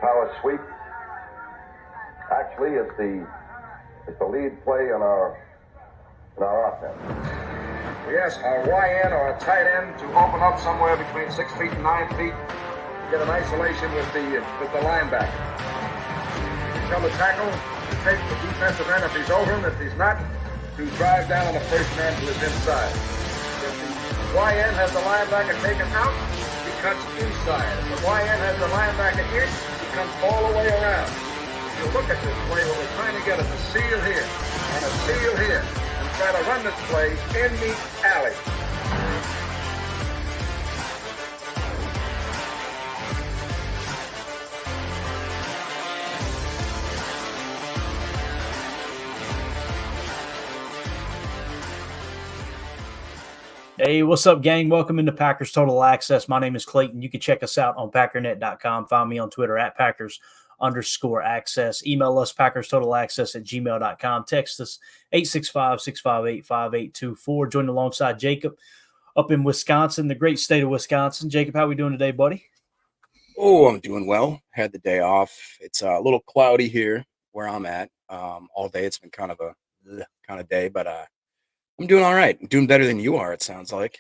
power sweep. Actually, it's the lead play in our offense. We ask our YN or a tight end to open up somewhere between 6 feet and 9 feet. Get an isolation with the linebacker. Tell the tackle to take the defensive end if he's over him. If he's not, to drive down on the first man to his inside. If the YN has the linebacker taken out, he cuts inside. If the YN has the linebacker in, he comes all the way around. If you look at this play, what we're trying to get is a seal here and a seal here, and try to run this play in the alley. Hey, what's up, gang? Welcome into Packers Total Access. My name is Clayton. You can check us out on Packernet.com. Find me on Twitter at Packers_access. Email us PackersTotalAccess@gmail.com. Text us 865-658-5824. Join alongside Jacob up in Wisconsin, the great state of Wisconsin. Jacob, how we doing today, buddy? Oh, I'm doing well. Had the day off. It's a little cloudy here where I'm at. All day it's been kind of a day, but I'm doing all right. I'm doing better than you are, it sounds like.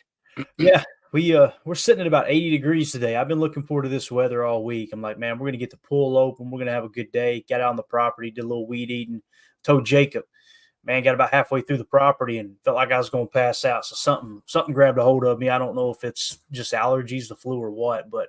Yeah, we're sitting at about 80 degrees today. I've been looking forward to this weather all week. I'm like, man, we're going to get the pool open. We're going to have a good day. Got out on the property, did a little weed eating. Told Jacob, man, got about halfway through the property and felt like I was going to pass out. So something grabbed a hold of me. I don't know if it's just allergies, the flu, or what, but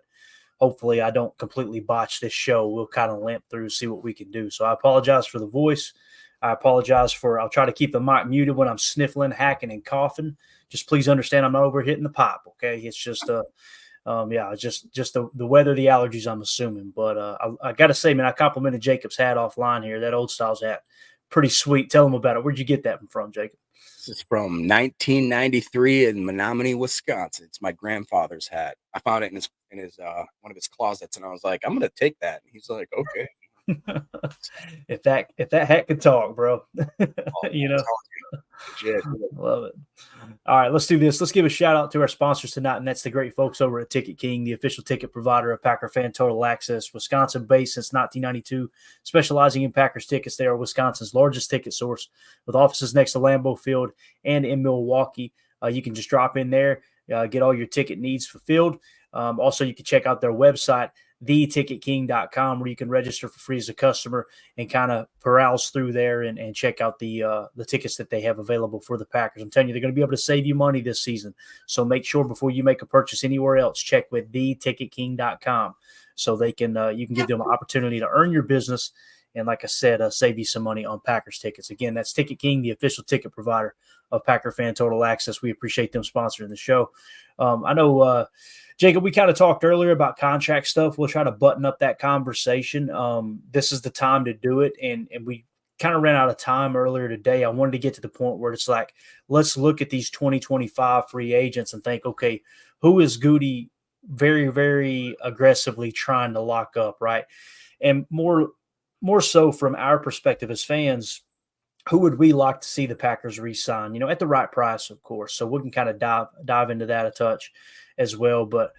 hopefully I don't completely botch this show. We'll kind of limp through, see what we can do. So I apologize for the voice. I apologize I'll try to keep the mic muted when I'm sniffling, hacking, and coughing. Just please understand I'm not overhitting the pipe, okay? It's just the weather, the allergies, I'm assuming. But I got to say, man, I complimented Jacob's hat offline here. That old styles hat, pretty sweet. Tell him about it. Where'd you get that from, Jacob? This is from 1993 in Menominee, Wisconsin. It's my grandfather's hat. I found it in his one of his closets, and I was like, I'm going to take that. And he's like, okay. if that hat could talk, bro. You know, love it. All right, let's do this. Let's give a shout out to our sponsors tonight, and that's the great folks over at Ticket King, the official ticket provider of Packer Fan Total Access. Wisconsin based since 1992, specializing in Packers tickets. They are Wisconsin's largest ticket source with offices next to Lambeau Field and in Milwaukee. You can just drop in there, get all your ticket needs fulfilled. Also, you can check out their website, theticketking.com, where you can register for free as a customer and kind of peruse through there and check out the tickets that they have available for the Packers. I'm telling you, they're going to be able to save you money this season. So make sure before you make a purchase anywhere else, check with theticketking.com so they can you can give them an opportunity to earn your business and, like I said, save you some money on Packers tickets. Again, that's Ticket King, the official ticket provider of Packer Fan Total Access. We appreciate them sponsoring the show. I know Jacob, we kind of talked earlier about contract stuff. We'll try to button up that conversation. This is the time to do it. And we kind of ran out of time earlier today. I wanted to get to the point where it's like, let's look at these 2025 free agents and think, okay, who is Goody very, very aggressively trying to lock up, right? And more so from our perspective as fans, who would we like to see the Packers re-sign, at the right price, of course. So we can kind of dive into that a touch as well. But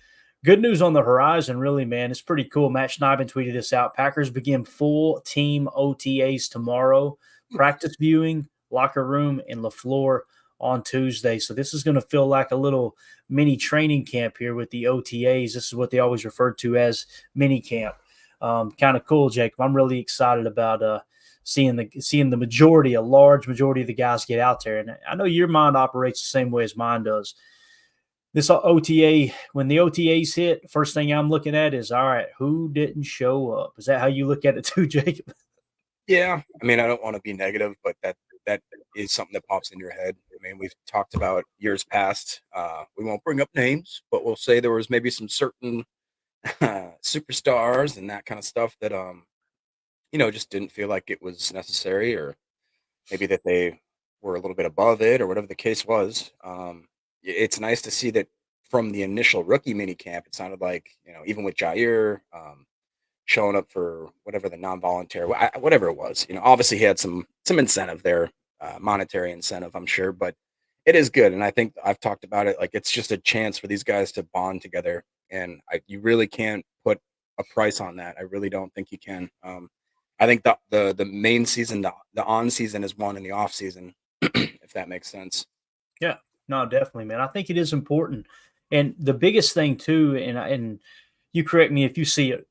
good news on the horizon, really, man. It's pretty cool. Matt Schneiden tweeted this out. Packers begin full team OTAs tomorrow. Practice viewing, locker room, and LaFleur on Tuesday. So this is going to feel like a little mini training camp here with the OTAs. This is what they always referred to as mini camp. Kind of cool, Jacob. I'm really excited about seeing the majority, a large majority of the guys get out there. And I know your mind operates the same way as mine does. This OTA, when the OTAs hit, first thing I'm looking at is, all right, who didn't show up? Is that how you look at it too, Jacob? Yeah. I mean, I don't want to be negative, but that is something that pops in your head. I mean, we've talked about years past. We won't bring up names, but we'll say there was maybe some certain superstars and that kind of stuff that just didn't feel like it was necessary, or maybe that they were a little bit above it, or whatever the case was. It's nice to see that from the initial rookie mini camp, it sounded like, even with Jair showing up for whatever the non-voluntary, whatever it was, obviously he had some incentive there, monetary incentive, I'm sure, but it is good. And I think I've talked about it, like it's just a chance for these guys to bond together. And you really can't put a price on that. I really don't think you can. I think the main season, the on season is won in the off season, if that makes sense. Yeah, no, definitely, man. I think it is important, and the biggest thing too, and you correct me if you see it,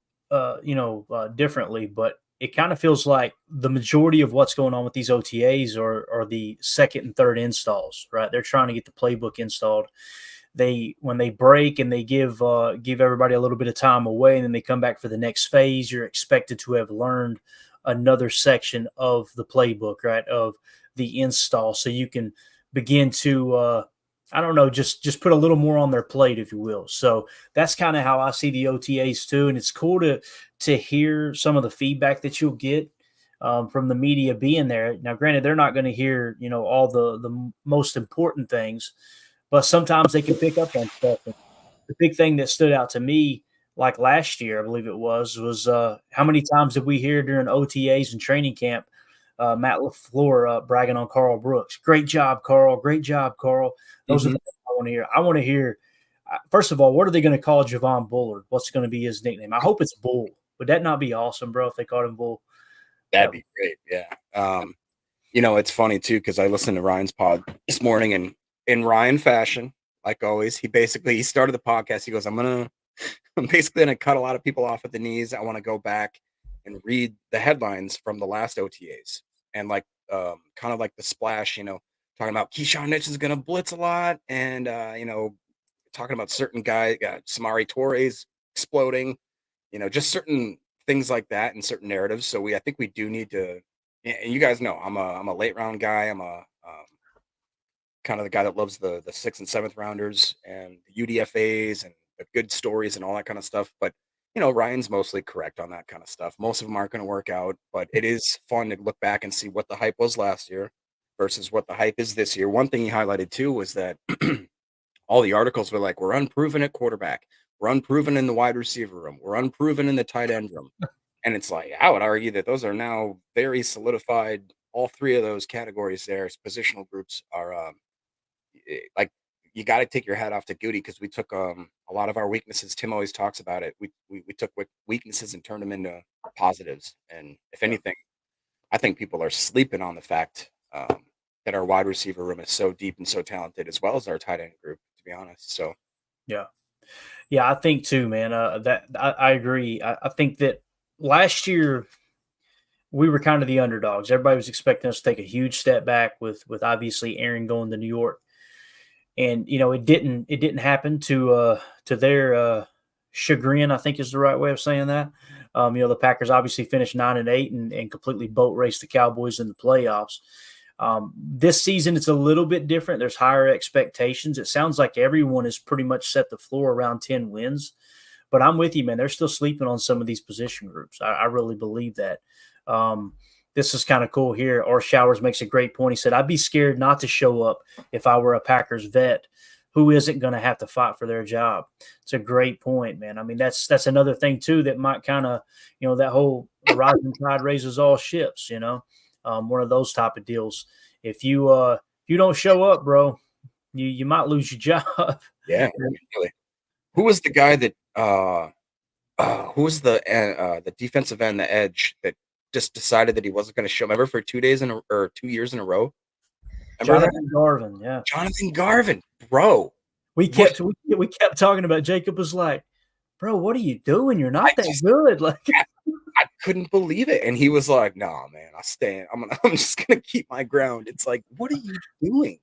differently, but it kind of feels like the majority of what's going on with these OTAs are the second and third installs, right? They're trying to get the playbook installed. When they break and they give everybody a little bit of time away, and then they come back for the next phase, you're expected to have learned another section of the playbook, right? Of the install, so you can begin to I don't know, just put a little more on their plate, if you will. So that's kind of how I see the OTAs too, and it's cool to hear some of the feedback that you'll get from the media being there. Now, granted, they're not going to hear all the most important things, but sometimes they can pick up on stuff. And the big thing that stood out to me, like last year, I believe it was how many times did we hear during OTAs and training camp Matt LaFleur bragging on Carl Brooks. Great job, Carl. Great job, Carl. Those are the things I want to hear. I want to hear, first of all, what are they going to call Javon Bullard? What's going to be his nickname? I hope it's Bull. Would that not be awesome, bro, if they called him Bull? That'd be great, yeah. It's funny, too, because I listened to Ryan's pod this morning, and in Ryan fashion, like always, he started the podcast. He goes, I'm basically going to cut a lot of people off at the knees. I want to go back and read the headlines from the last OTAs. And kind of like the splash, talking about Keyshawn Nixon's going to blitz a lot, and talking about certain guys, Samari Torres exploding, just certain things like that and certain narratives. So I think we do need to. And you guys know I'm a late round guy. I'm a kind of the guy that loves the 6th and 7th rounders and the UDFAs and the good stories and all that kind of stuff. But Ryan's mostly correct on that kind of stuff. Most of them aren't going to work out, but it is fun to look back and see what the hype was last year versus what the hype is this year. One thing he highlighted too was that all the articles were like, we're unproven at quarterback. We're unproven in the wide receiver room. We're unproven in the tight end room. And it's like, I would argue that those are now very solidified. All three of those categories there, positional groups are like, you got to take your hat off to Goody, because we took a lot of our weaknesses. Tim always talks about it. We took weaknesses and turned them into positives. And if anything, I think people are sleeping on the fact that our wide receiver room is so deep and so talented, as well as our tight end group, to be honest. So, yeah, I think too, man. That I agree. I think that last year we were kind of the underdogs. Everybody was expecting us to take a huge step back with obviously Aaron going to New York. And it didn't happen to their chagrin, I think is the right way of saying that. The Packers obviously finished 9-8 and completely boat raced the Cowboys in the playoffs. This season it's a little bit different. There's higher expectations. It sounds like everyone has pretty much set the floor around 10 wins. But I'm with you, man. They're still sleeping on some of these position groups. I really believe that. This is kind of cool here. Or Showers makes a great point. He said, I'd be scared not to show up if I were a Packers vet who isn't going to have to fight for their job. It's a great point, man. I mean, that's another thing, too, that might kind of, that whole rising tide raises all ships, one of those type of deals. If you don't show up, bro, you might lose your job. Yeah, really. Who was the guy that who was the defensive end, the edge, that just decided that he wasn't going to show up ever for 2 years in a row? Jonathan Garvin, yeah. Jonathan Garvin, bro. We kept talking about. Jacob was like, bro, what are you doing? You're not that good. Like, I couldn't believe it. And he was like, nah, man, I'm just gonna keep my ground. It's like, what are you doing?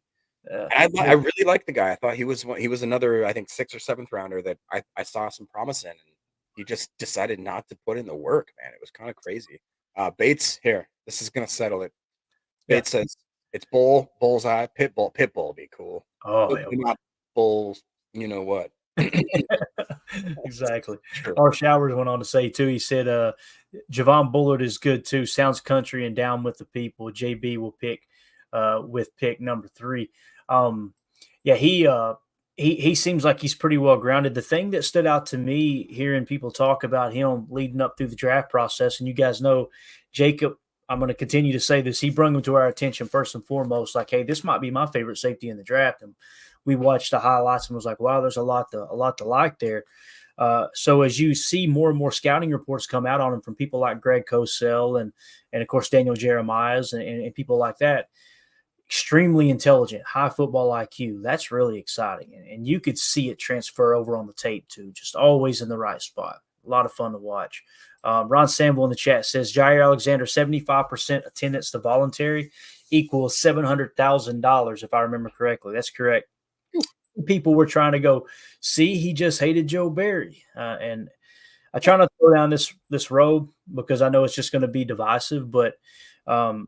I really liked the guy. I thought he was another, I think, 6th or 7th rounder that I saw some promise in, and he just decided not to put in the work, man. It was kind of crazy. Bates, here, this is gonna settle it. Bates says it's bullseye, Pitbull. Pitbull would be cool. Oh, not Bulls, you know what? Exactly. Our Showers went on to say too. He said, Javon Bullard is good too. Sounds country and down with the people. JB will pick with pick number 3. He seems like he's pretty well grounded. The thing that stood out to me hearing people talk about him leading up through the draft process, and you guys know Jacob, I'm going to continue to say this, he brought him to our attention first and foremost, like, hey, this might be my favorite safety in the draft. And we watched the highlights and was like, wow, there's a lot to like there. So as you see more and more scouting reports come out on him from people like Greg Cosell and of course Daniel Jeremiah's and people like that, extremely intelligent, high football IQ. That's really exciting. And you could see it transfer over on the tape too, just always in the right spot. A lot of fun to watch. Ron Samble in the chat says Jaire Alexander, 75% attendance to voluntary equals $700,000, if I remember correctly. That's correct. People were trying to go, see, he just hated Joe Barry. And I try not to go down this road because I know it's just going to be divisive, but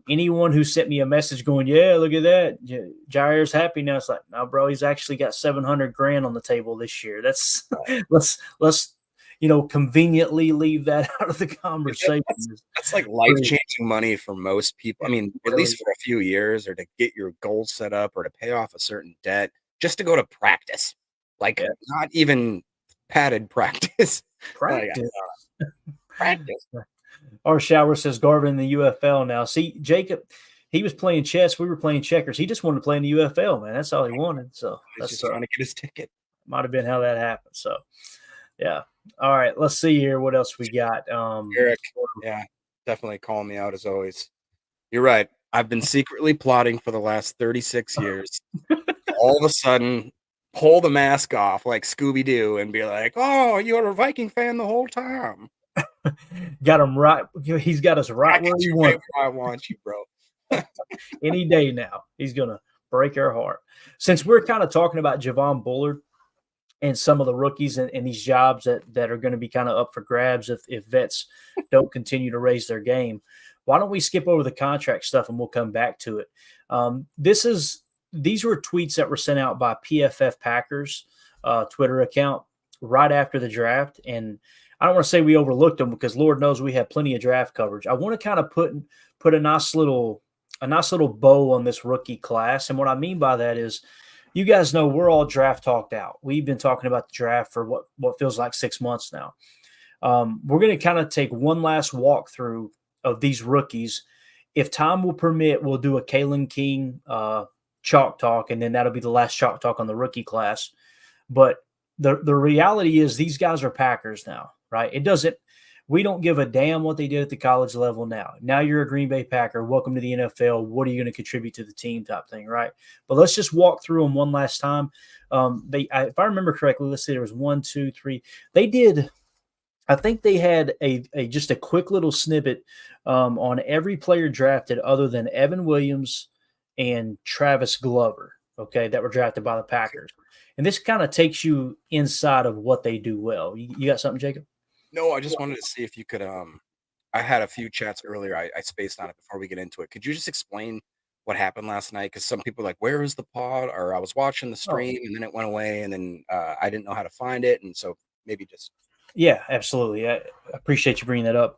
anyone who sent me a message going, yeah, look at that, Jaire's happy now. It's like, no, bro, he's actually got $700,000 on the table this year. That's let's conveniently leave that out of the conversation. That's like life-changing money for most people. I mean, at least for a few years, or to get your goals set up, or to pay off a certain debt, just to go to practice. Like not even padded practice. Practice. Practice. Our shower says Garvin in the UFL now. See, Jacob, he was playing chess. We were playing checkers. He just wanted to play in the UFL, man. That's all he wanted. So he's just trying to get his ticket. Might have been how that happened. So, yeah. All right. Let's see here. What else we got? Eric, yeah, definitely calling me out as always. You're right. I've been secretly plotting for the last 36 years. All of a sudden, pull the mask off like Scooby-Doo and be like, oh, you're a Viking fan the whole time. Got him right. He's got us right where he wants. I want you, bro. Any day now, he's gonna break our heart. Since we're kind of talking about Javon Bullard and some of the rookies and these jobs that are going to be kind of up for grabs if vets don't continue to raise their game, why don't we skip over the contract stuff and we'll come back to it? These were tweets that were sent out by PFF Packers Twitter account right after the draft, and I don't want to say we overlooked them because Lord knows we have plenty of draft coverage. I want to kind of put a nice little bow on this rookie class. And what I mean by that is, you guys know we're all draft talked out. We've been talking about the draft for what feels like 6 months now. We're going to kind of take one last walkthrough of these rookies. If time will permit, we'll do a Kalen King chalk talk, and then that'll be the last chalk talk on the rookie class. But the reality is these guys are Packers now. Right? We don't give a damn what they did at the college level now. Now you're a Green Bay Packer. Welcome to the NFL. What are you going to contribute to the team type thing, right? But let's just walk through them one last time. If I remember correctly, let's see, there was 1, 2, 3. I think they had just a quick little snippet on every player drafted other than Evan Williams and Travis Glover, okay, that were drafted by the Packers. And this kind of takes you inside of what they do well. You got something, Jacob? No, I just wanted to see if you could I had a few chats earlier. I spaced on it before we get into it. Could you just explain what happened last night? Because some people are like, where is the pod? Or I was watching the stream and then it went away and then I didn't know how to find it. And so maybe just. Yeah, absolutely. I appreciate you bringing that up.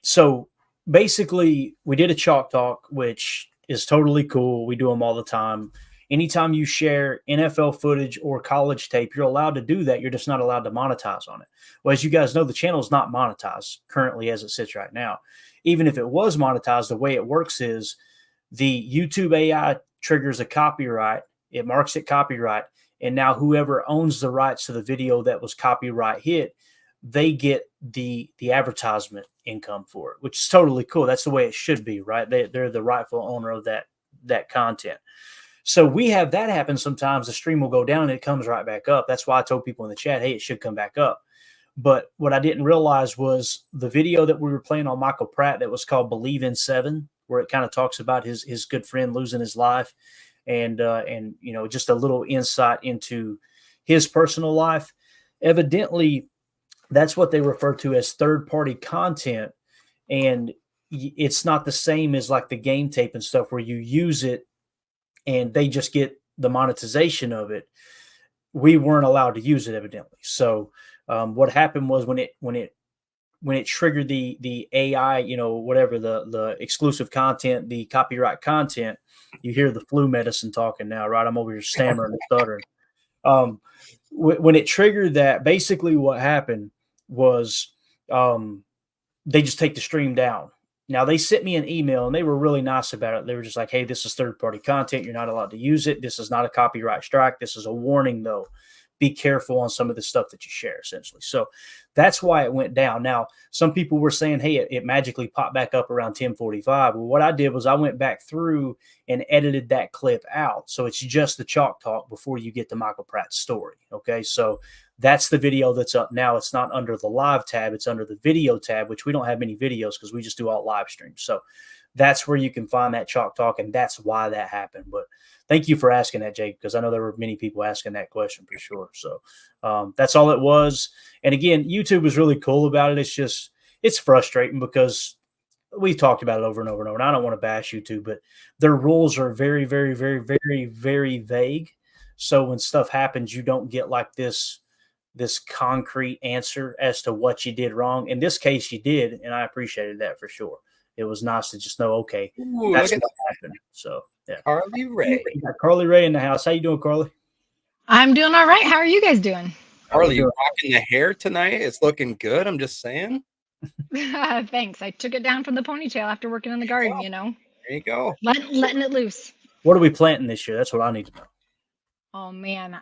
So basically we did a chalk talk, which is totally cool. We do them all the time. Anytime you share NFL footage or college tape, you're allowed to do that. You're just not allowed to monetize on it. Well, as you guys know, the channel is not monetized currently as it sits right now. Even if it was monetized, the way it works is the YouTube AI triggers a copyright. It marks it copyright. And now whoever owns the rights to the video that was copyright hit, they get the advertisement income for it, which is totally cool. That's the way it should be, right? They're the rightful owner of that content. So we have that happen sometimes. The stream will go down and it comes right back up. That's why I told people in the chat, hey, it should come back up. But what I didn't realize was the video that we were playing on Michael Pratt that was called Believe in 7, where it kind of talks about his good friend losing his life and just a little insight into his personal life. Evidently, that's what they refer to as third-party content. And it's not the same as like the game tape and stuff where you use it and they just get the monetization of it. We weren't allowed to use it, evidently. So what happened was when it triggered the AI, whatever the exclusive content, the copyright content, you hear the flu medicine talking now, right? I'm over here stammering and stuttering. When it triggered that, basically what happened was they just take the stream down. Now, they sent me an email, and they were really nice about it. They were just like, hey, this is third-party content. You're not allowed to use it. This is not a copyright strike. This is a warning, though. be careful on some of the stuff that you share, essentially. So that's why it went down. Now, some people were saying, hey, it magically popped back up around 10:45. Well, what I did was I went back through and edited that clip out. So it's just the Chalk Talk before you get to Michael Pratt's story. Okay. So that's the video that's up now. It's not under the live tab. It's under the video tab, which we don't have many videos because we just do all live streams. So that's where you can find that Chalk Talk, and that's why that happened. But thank you for asking that, Jake, because I know there were many people asking that question for sure. So that's all it was. And again, YouTube was really cool about it. It's frustrating because we've talked about it over and over and over. And I don't want to bash YouTube, but their rules are very, very, very, very, very vague. So when stuff happens, you don't get like this concrete answer as to what you did wrong. In this case, you did, and I appreciated that for sure. It was nice to just know, okay, that's what happened. So, yeah. Carly Ray. Carly Ray in the house. How you doing, Carly? I'm doing all right. How are you guys doing? Carly, you rocking the hair tonight? It's looking good. I'm just saying. Thanks. I took it down from the ponytail after working in the garden, you know. There you go. Letting it loose. What are we planting this year? That's what I need to know. Oh, man.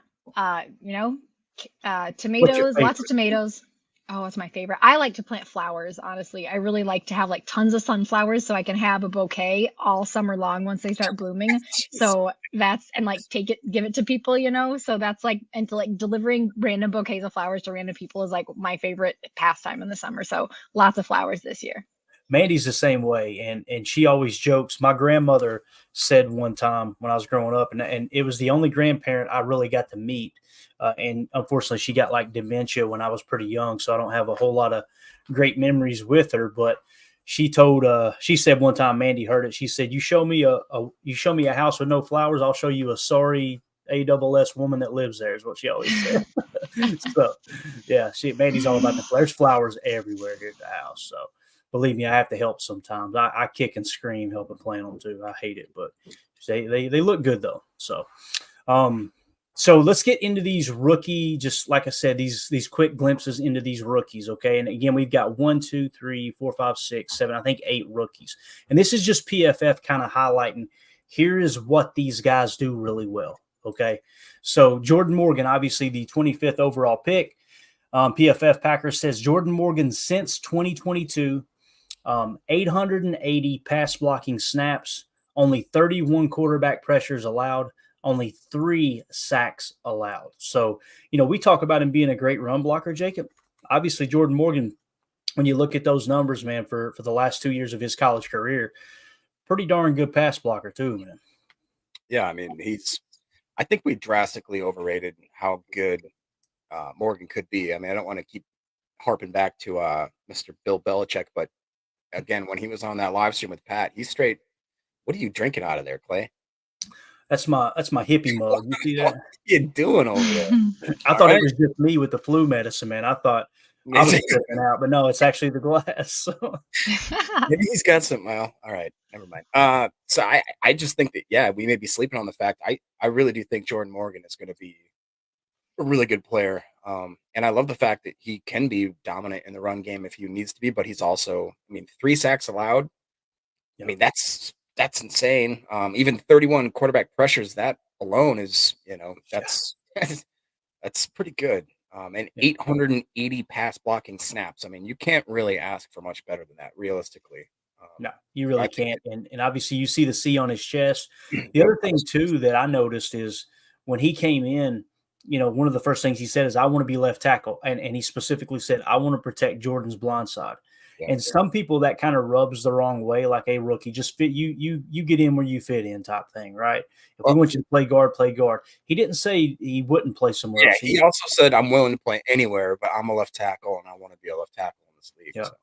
Tomatoes, lots of tomatoes. Oh, it's my favorite. I like to plant flowers, honestly. I really like to have like tons of sunflowers so I can have a bouquet all summer long once they start blooming. So give it to people, you know? So that's like, and to like delivering random bouquets of flowers to random people is like my favorite pastime in the summer. So lots of flowers this year. Mandy's the same way, and she always jokes. My grandmother said one time when I was growing up, and it was the only grandparent I really got to meet. And unfortunately, she got like dementia when I was pretty young, so I don't have a whole lot of great memories with her. But she said one time, Mandy heard it. She said, "You show me a house with no flowers, I'll show you a sorry ASS woman that lives there," is what she always said. So, yeah, Mandy's all about the flowers. There's flowers everywhere here at the house. So, believe me, I have to help sometimes. I kick and scream helping plant them too. I hate it, but they look good though. So, so let's get into these rookie, just like I said, these quick glimpses into these rookies, okay? And again, we've got 1, 2, 3, 4, 5, 6, 7, I think 8 rookies. And this is just PFF kind of highlighting, here is what these guys do really well, okay? So Jordan Morgan, obviously the 25th overall pick. PFF Packers says Jordan Morgan since 2022, 880 pass blocking snaps, only 31 quarterback pressures allowed, only 3 sacks allowed. So, we talk about him being a great run blocker, Jacob. Obviously, Jordan Morgan, when you look at those numbers, man, for the last 2 years of his college career, pretty darn good pass blocker too, man. Yeah, I mean, I think we drastically overrated how good Morgan could be. I mean, I don't want to keep harping back to Mr. Bill Belichick, but again, when he was on that live stream with Pat, he's straight. What are you drinking out of there, Clay? That's my hippie mug. You see that? What are you doing over there? I thought it was just me with the flu medicine, man. I thought I was tripping out, but no, it's actually the glass. Maybe he's got some. Well, all right, never mind. So I just think that we may be sleeping on the fact. I really do think Jordan Morgan is going to be a really good player. And I love the fact that he can be dominant in the run game if he needs to be, but he's also, 3 sacks allowed. I mean, that's insane. Even 31 quarterback pressures, that alone is, that's pretty good. And 880 pass blocking snaps. I mean, you can't really ask for much better than that, realistically. No, you really can't. And obviously you see the C on his chest. The other thing too that I noticed is when he came in, one of the first things he said is, I want to be left tackle. And he specifically said, I want to protect Jordan's blind side. Yeah, and some people that kind of rubs the wrong way, like a rookie, just fit you get in where you fit in type thing, right? If we want you to play guard, play guard. He didn't say he wouldn't play somewhere else. He also said, I'm willing to play anywhere, but I'm a left tackle and I want to be a left tackle in this league. Yeah. So.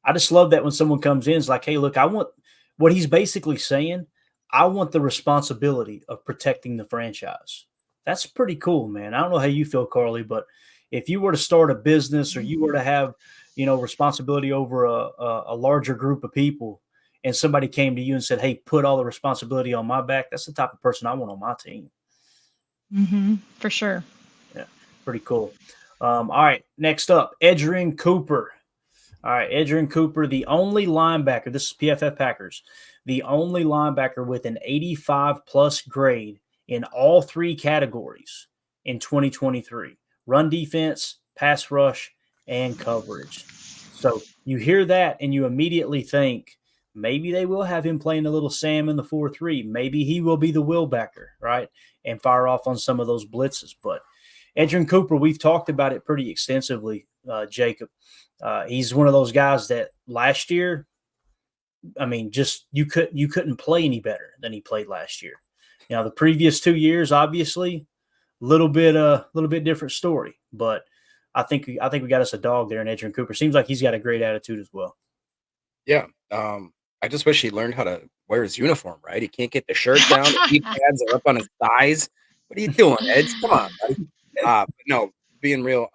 I just love that when someone comes in, it's like, hey, look, I want what he's basically saying. I want the responsibility of protecting the franchise. That's pretty cool, man. I don't know how you feel, Carly, but if you were to start a business or you were to have, responsibility over a larger group of people and somebody came to you and said, hey, put all the responsibility on my back, that's the type of person I want on my team. Mm-hmm, for sure. Yeah, pretty cool. All right, next up, Edgerrin Cooper. All right, Edgerrin Cooper, the only linebacker, this is PFF Packers, the only linebacker with an 85-plus grade in all 3 categories in 2023. Run defense, pass rush, and coverage. So you hear that and you immediately think maybe they will have him playing a little Sam in the 4-3. Maybe he will be the wheelbacker, right? And fire off on some of those blitzes. But Edgerrin Cooper, we've talked about it pretty extensively, Jacob. He's one of those guys that last year, I mean, just you couldn't play any better than he played last year. The previous 2 years, obviously, a little bit different story. But I think we got us a dog there in Edgerrin Cooper. Seems like he's got a great attitude as well. Yeah. I just wish he learned how to wear his uniform, right? He can't get the shirt down. The knee pads are up on his thighs. What are you doing, Eds? Come on, buddy. No, being real.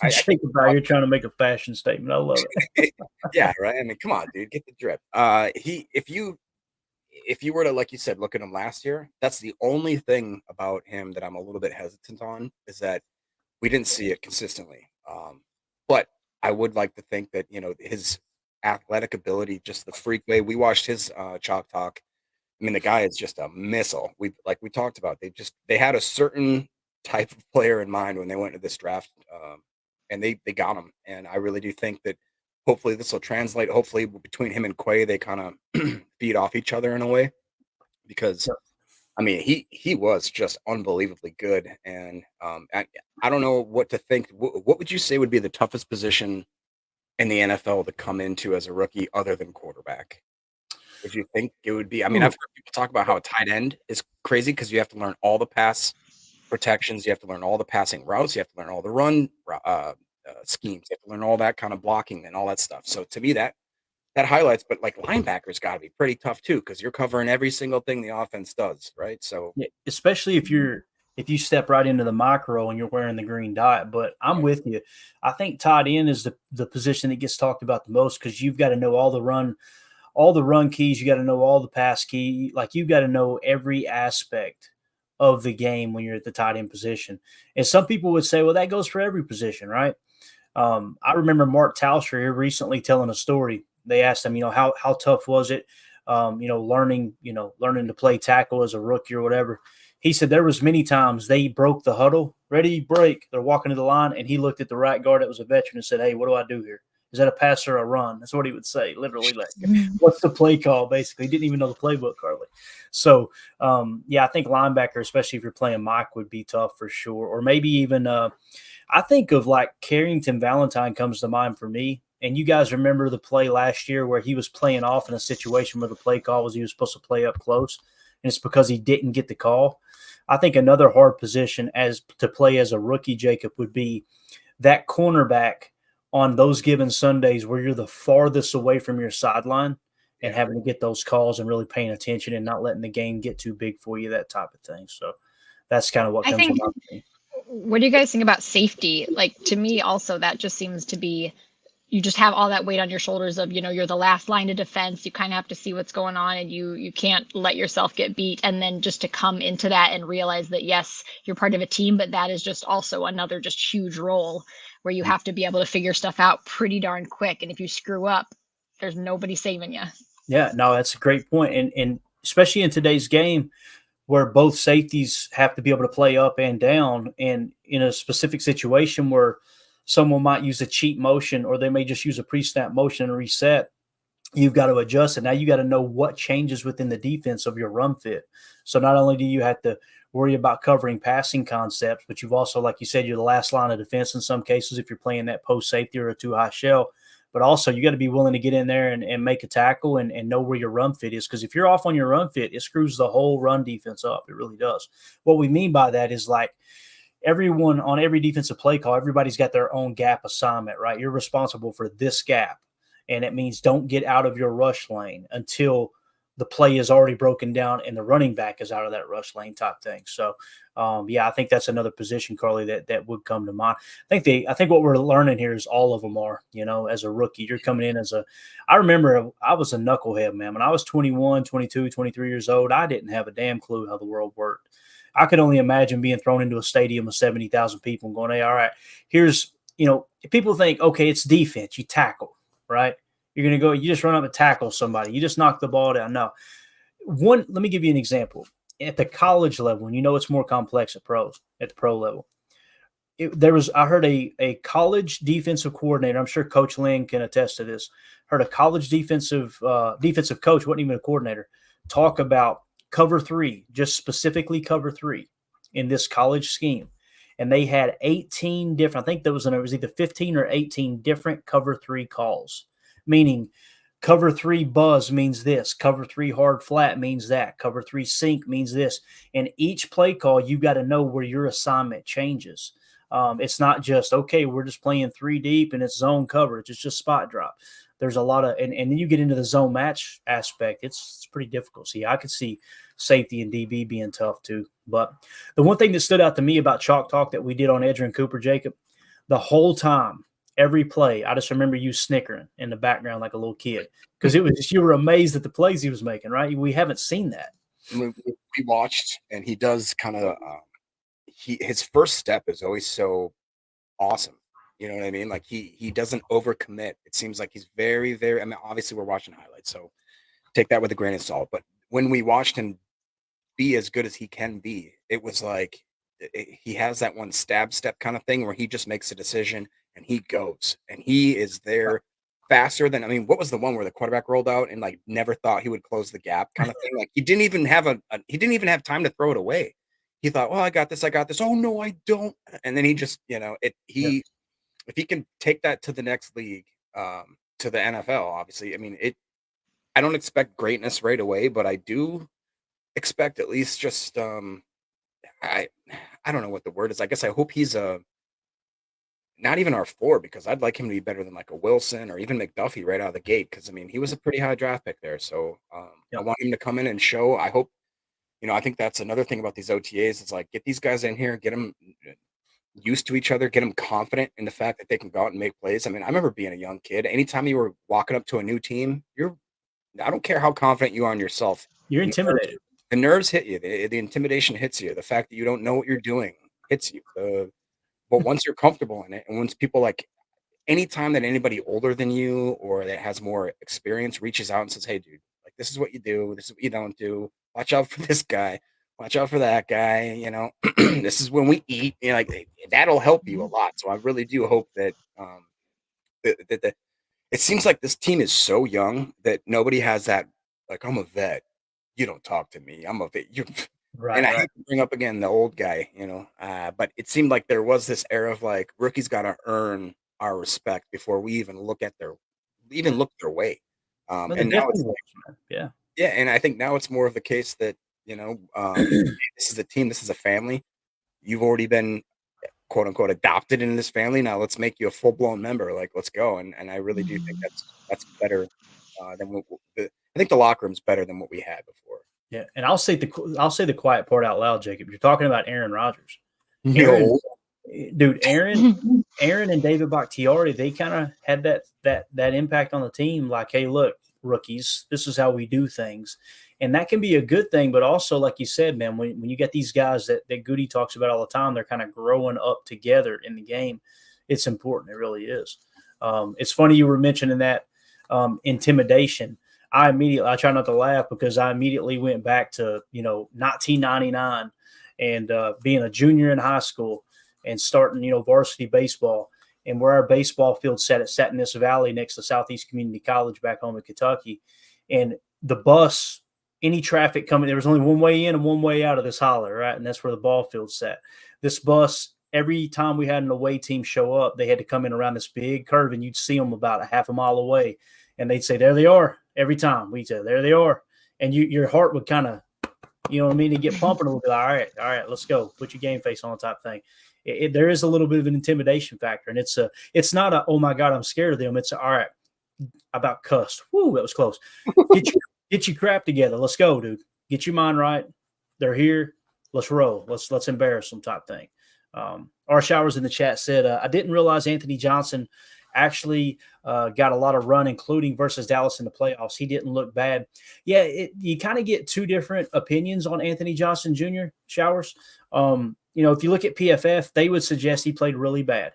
Jacob, you're trying to make a fashion statement. I love it. Yeah, right. I mean, come on, dude, get the drip. If you were to, like you said, look at him last year, that's the only thing about him that I'm a little bit hesitant on is that we didn't see it consistently. But I would like to think that his athletic ability, just the freak way we watched his chalk talk. I mean, the guy is just a missile. We talked about. They had a certain type of player in mind when they went into this draft, and they got him. And I really do think that hopefully this will translate. Hopefully between him and Quay, they kind of feed off each other in a way, because I mean he was just unbelievably good. And I don't know what to think. What would you say would be the toughest position in the NFL to come into as a rookie other than quarterback? Would you think it would be? I mean, I've heard people talk about how a tight end is crazy because you have to learn all the pass protections, you have to learn all the passing routes, you have to learn all the run schemes, you have to learn all that kind of blocking and all that stuff. So to me, that highlights, but like linebackers got to be pretty tough too, because you're covering every single thing the offense does, right? So yeah, especially if you step right into the micro and you're wearing the green dot. But I'm with you. I think tight end is the position that gets talked about the most, because you've got to know all the run keys, you got to know all the pass key, like you've got to know every aspect of the game when you're at the tight end position. And some people would say, well, that goes for every position, right? I remember Mark Tauscher here recently telling a story. They asked him, how tough was it, learning to play tackle as a rookie or whatever. He said there was many times they broke the huddle, ready, break. They're walking to the line, and he looked at the right guard that was a veteran and said, hey, what do I do here? Is that a pass or a run? That's what he would say, literally. Like, what's the play call, basically? He didn't even know the playbook hardly. So, I think linebacker, especially if you're playing Mike, would be tough for sure. Or maybe even I think of like Carrington Valentine comes to mind for me. And you guys remember the play last year where he was playing off in a situation where the play call was he was supposed to play up close, and it's because he didn't get the call. I think another hard position as to play as a rookie, Jacob, would be that cornerback on those given Sundays where you're the farthest away from your sideline and having to get those calls and really paying attention and not letting the game get too big for you, that type of thing. So that's kind of what comes to mind. What do you guys think about safety? Like, to me also, that just seems to be, you just have all that weight on your shoulders of, you're the last line of defense. You kind of have to see what's going on, and you can't let yourself get beat. And then just to come into that and realize that, yes, you're part of a team, but that is just also another just huge role where you have to be able to figure stuff out pretty darn quick. And if you screw up, there's nobody saving you. Yeah, no, that's a great point. And especially in today's game where both safeties have to be able to play up and down, and in a specific situation where someone might use a cheat motion or they may just use a pre-snap motion and reset, you've got to adjust it. Now you got to know what changes within the defense of your run fit. So not only do you have to worry about covering passing concepts, but you've also, like you said, you're the last line of defense in some cases if you're playing that post safety or a too high shell. But also you got to be willing to get in there and make a tackle and know where your run fit is. Because if you're off on your run fit, it screws the whole run defense up. It really does. What we mean by that is like everyone on every defensive play call, everybody's got their own gap assignment, right? You're responsible for this gap. And it means don't get out of your rush lane until the play is already broken down and the running back is out of that rush lane type thing. So, I think that's another position, Carly, that would come to mind. I think what we're learning here is all of them are, as a rookie, you're coming in I remember I was a knucklehead, man. When I was 21, 22, 23 years old, I didn't have a damn clue how the world worked. I could only imagine being thrown into a stadium of 70,000 people and going, hey, all right, here's, people think, okay, it's defense, you tackle, right? You're going to go, you just run up and tackle somebody. You just knock the ball down. No. Let me give you an example. at the college level, and it's more complex at the pro level. I heard a college defensive coordinator. I'm sure Coach Lynn can attest to this. Heard a college defensive coach, wasn't even a coordinator, talk about cover 3, just specifically cover 3 in this college scheme. And they had 18 different, I think it was either 15 or 18 different cover 3 calls, meaning cover 3 buzz means this, cover 3 hard flat means that, cover 3 sink means this. And each play call, you got to know where your assignment changes. It's not just, okay, we're just playing 3 deep and it's zone coverage. It's just spot drop. There's a lot of, and then you get into the zone match aspect. It's pretty difficult. See, I could see safety and DB being tough too. But the one thing that stood out to me about Chalk Talk that we did on Edgerrin Cooper, Jacob, the whole time, every play, I just remember you snickering in the background like a little kid because it was just, you were amazed at the plays he was making, right? We haven't seen that. We watched, and he does kind of his first step is always so awesome. You know what I mean? Like he doesn't overcommit. It seems like he's very, very, I mean, obviously we're watching highlights, so take that with a grain of salt. But when we watched him be as good as he can be, it was like he has that one stab step kind of thing where he just makes a decision and he goes, and he is there faster than, I mean, what was the one where the quarterback rolled out and like never thought he would close the gap kind of thing? Like he didn't even have time to throw it away. He thought, well, I got this. Oh no, I don't. And then he just, if he can take that to the next league, to the NFL, obviously, I mean, I don't expect greatness right away, but I do expect at least just, I don't know what the word is. I guess I hope he's not even our 4, because I'd like him to be better than like a Wilson or even McDuffie right out of the gate. Cause I mean, he was a pretty high draft pick there. So I want him to come in and show. I hope, I think that's another thing about these OTAs is like, get these guys in here, get them used to each other, get them confident in the fact that they can go out and make plays. I mean, I remember being a young kid. Anytime you were walking up to a new team, I don't care how confident you are in yourself. You're intimidated. The nerves hit you. The intimidation hits you. The fact that you don't know what you're doing hits you. But once you're comfortable in it, and once people anytime that anybody older than you or that has more experience reaches out and says, hey, dude, like this is what you do. This is what you don't do. Watch out for this guy. Watch out for that guy. This is when we eat. That'll help you a lot. So I really do hope that it seems like this team is so young that nobody has that. Like, I'm a vet. You don't talk to me. I'm a vet. Right. And I hate to bring up again the old guy. But it seemed like there was this era of like rookies got to earn our respect before we even look their way. And now it's yeah. And I think now it's more of the case that this is a team, this is a family. You've already been quote unquote adopted into this family. Now let's make you a full blown member. Like, let's go. And I really do think that's better than I think the locker room's better than what we had before. Yeah, and I'll say the quiet part out loud, Jacob. You're talking about Aaron Rodgers. No. Aaron and David Bakhtiari, they kind of had that impact on the team. Like, hey, look, rookies, this is how we do things. And that can be a good thing, but also, like you said, man, when you get these guys that Goody talks about all the time, they're kind of growing up together in the game. It's important. It really is. It's funny you were mentioning that intimidation. I try not to laugh because I immediately went back to, 1999 and being a junior in high school and starting, varsity baseball, and where our baseball field sat in this valley next to Southeast Community College back home in Kentucky. And the bus, any traffic coming, there was only one way in and one way out of this holler, right? And that's where the ball field sat. This bus, every time we had an away team show up, they had to come in around this big curve, and you'd see them about a half a mile away. And they'd say, there they are. Every time we'd say, there they are. And your heart would kind of, and get pumping a little bit. All right, let's go. Put your game face on type thing. There is a little bit of an intimidation factor. And it's not a, oh my God, I'm scared of them. It's all right. I about cussed. Woo, that was close. Get your crap together. Let's go, dude. Get your mind right. They're here. Let's roll. Let's embarrass them type thing. R Showers in the chat said, I didn't realize Anthony Johnson actually got a lot of run, including versus Dallas in the playoffs. He didn't look bad. Yeah, you kind of get two different opinions on Anthony Johnson Jr. Showers. If you look at PFF, they would suggest he played really bad.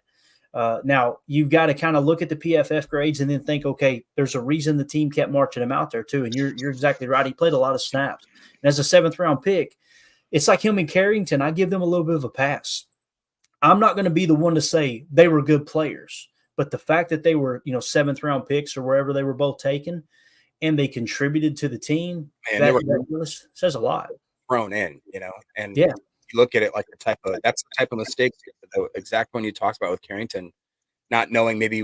Now, you've got to kind of look at the PFF grades and then think, okay, there's a reason the team kept marching him out there too. And you're exactly right. He played a lot of snaps. And as a 7th-round pick, it's like him and Carrington. I give them a little bit of a pass. I'm not going to be the one to say they were good players, but the fact that they were, 7th round picks or wherever they were both taken, and they contributed to the team, that says a lot. Thrown in, and yeah, you look at it like that's the type of mistakes, the exact one you talked about with Carrington, not knowing maybe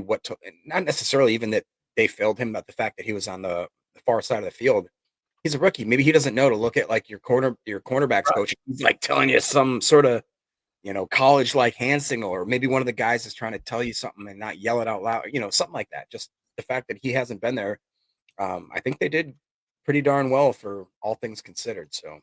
not necessarily even that they failed him, but the fact that he was on the far side of the field. He's a rookie. Maybe he doesn't know to look at like your cornerbacks coach. He's like telling you some sort of, college like hand signal, or maybe one of the guys is trying to tell you something and not yell it out loud, something like that. Just the fact that he hasn't been there. I think they did pretty darn well for all things considered. So.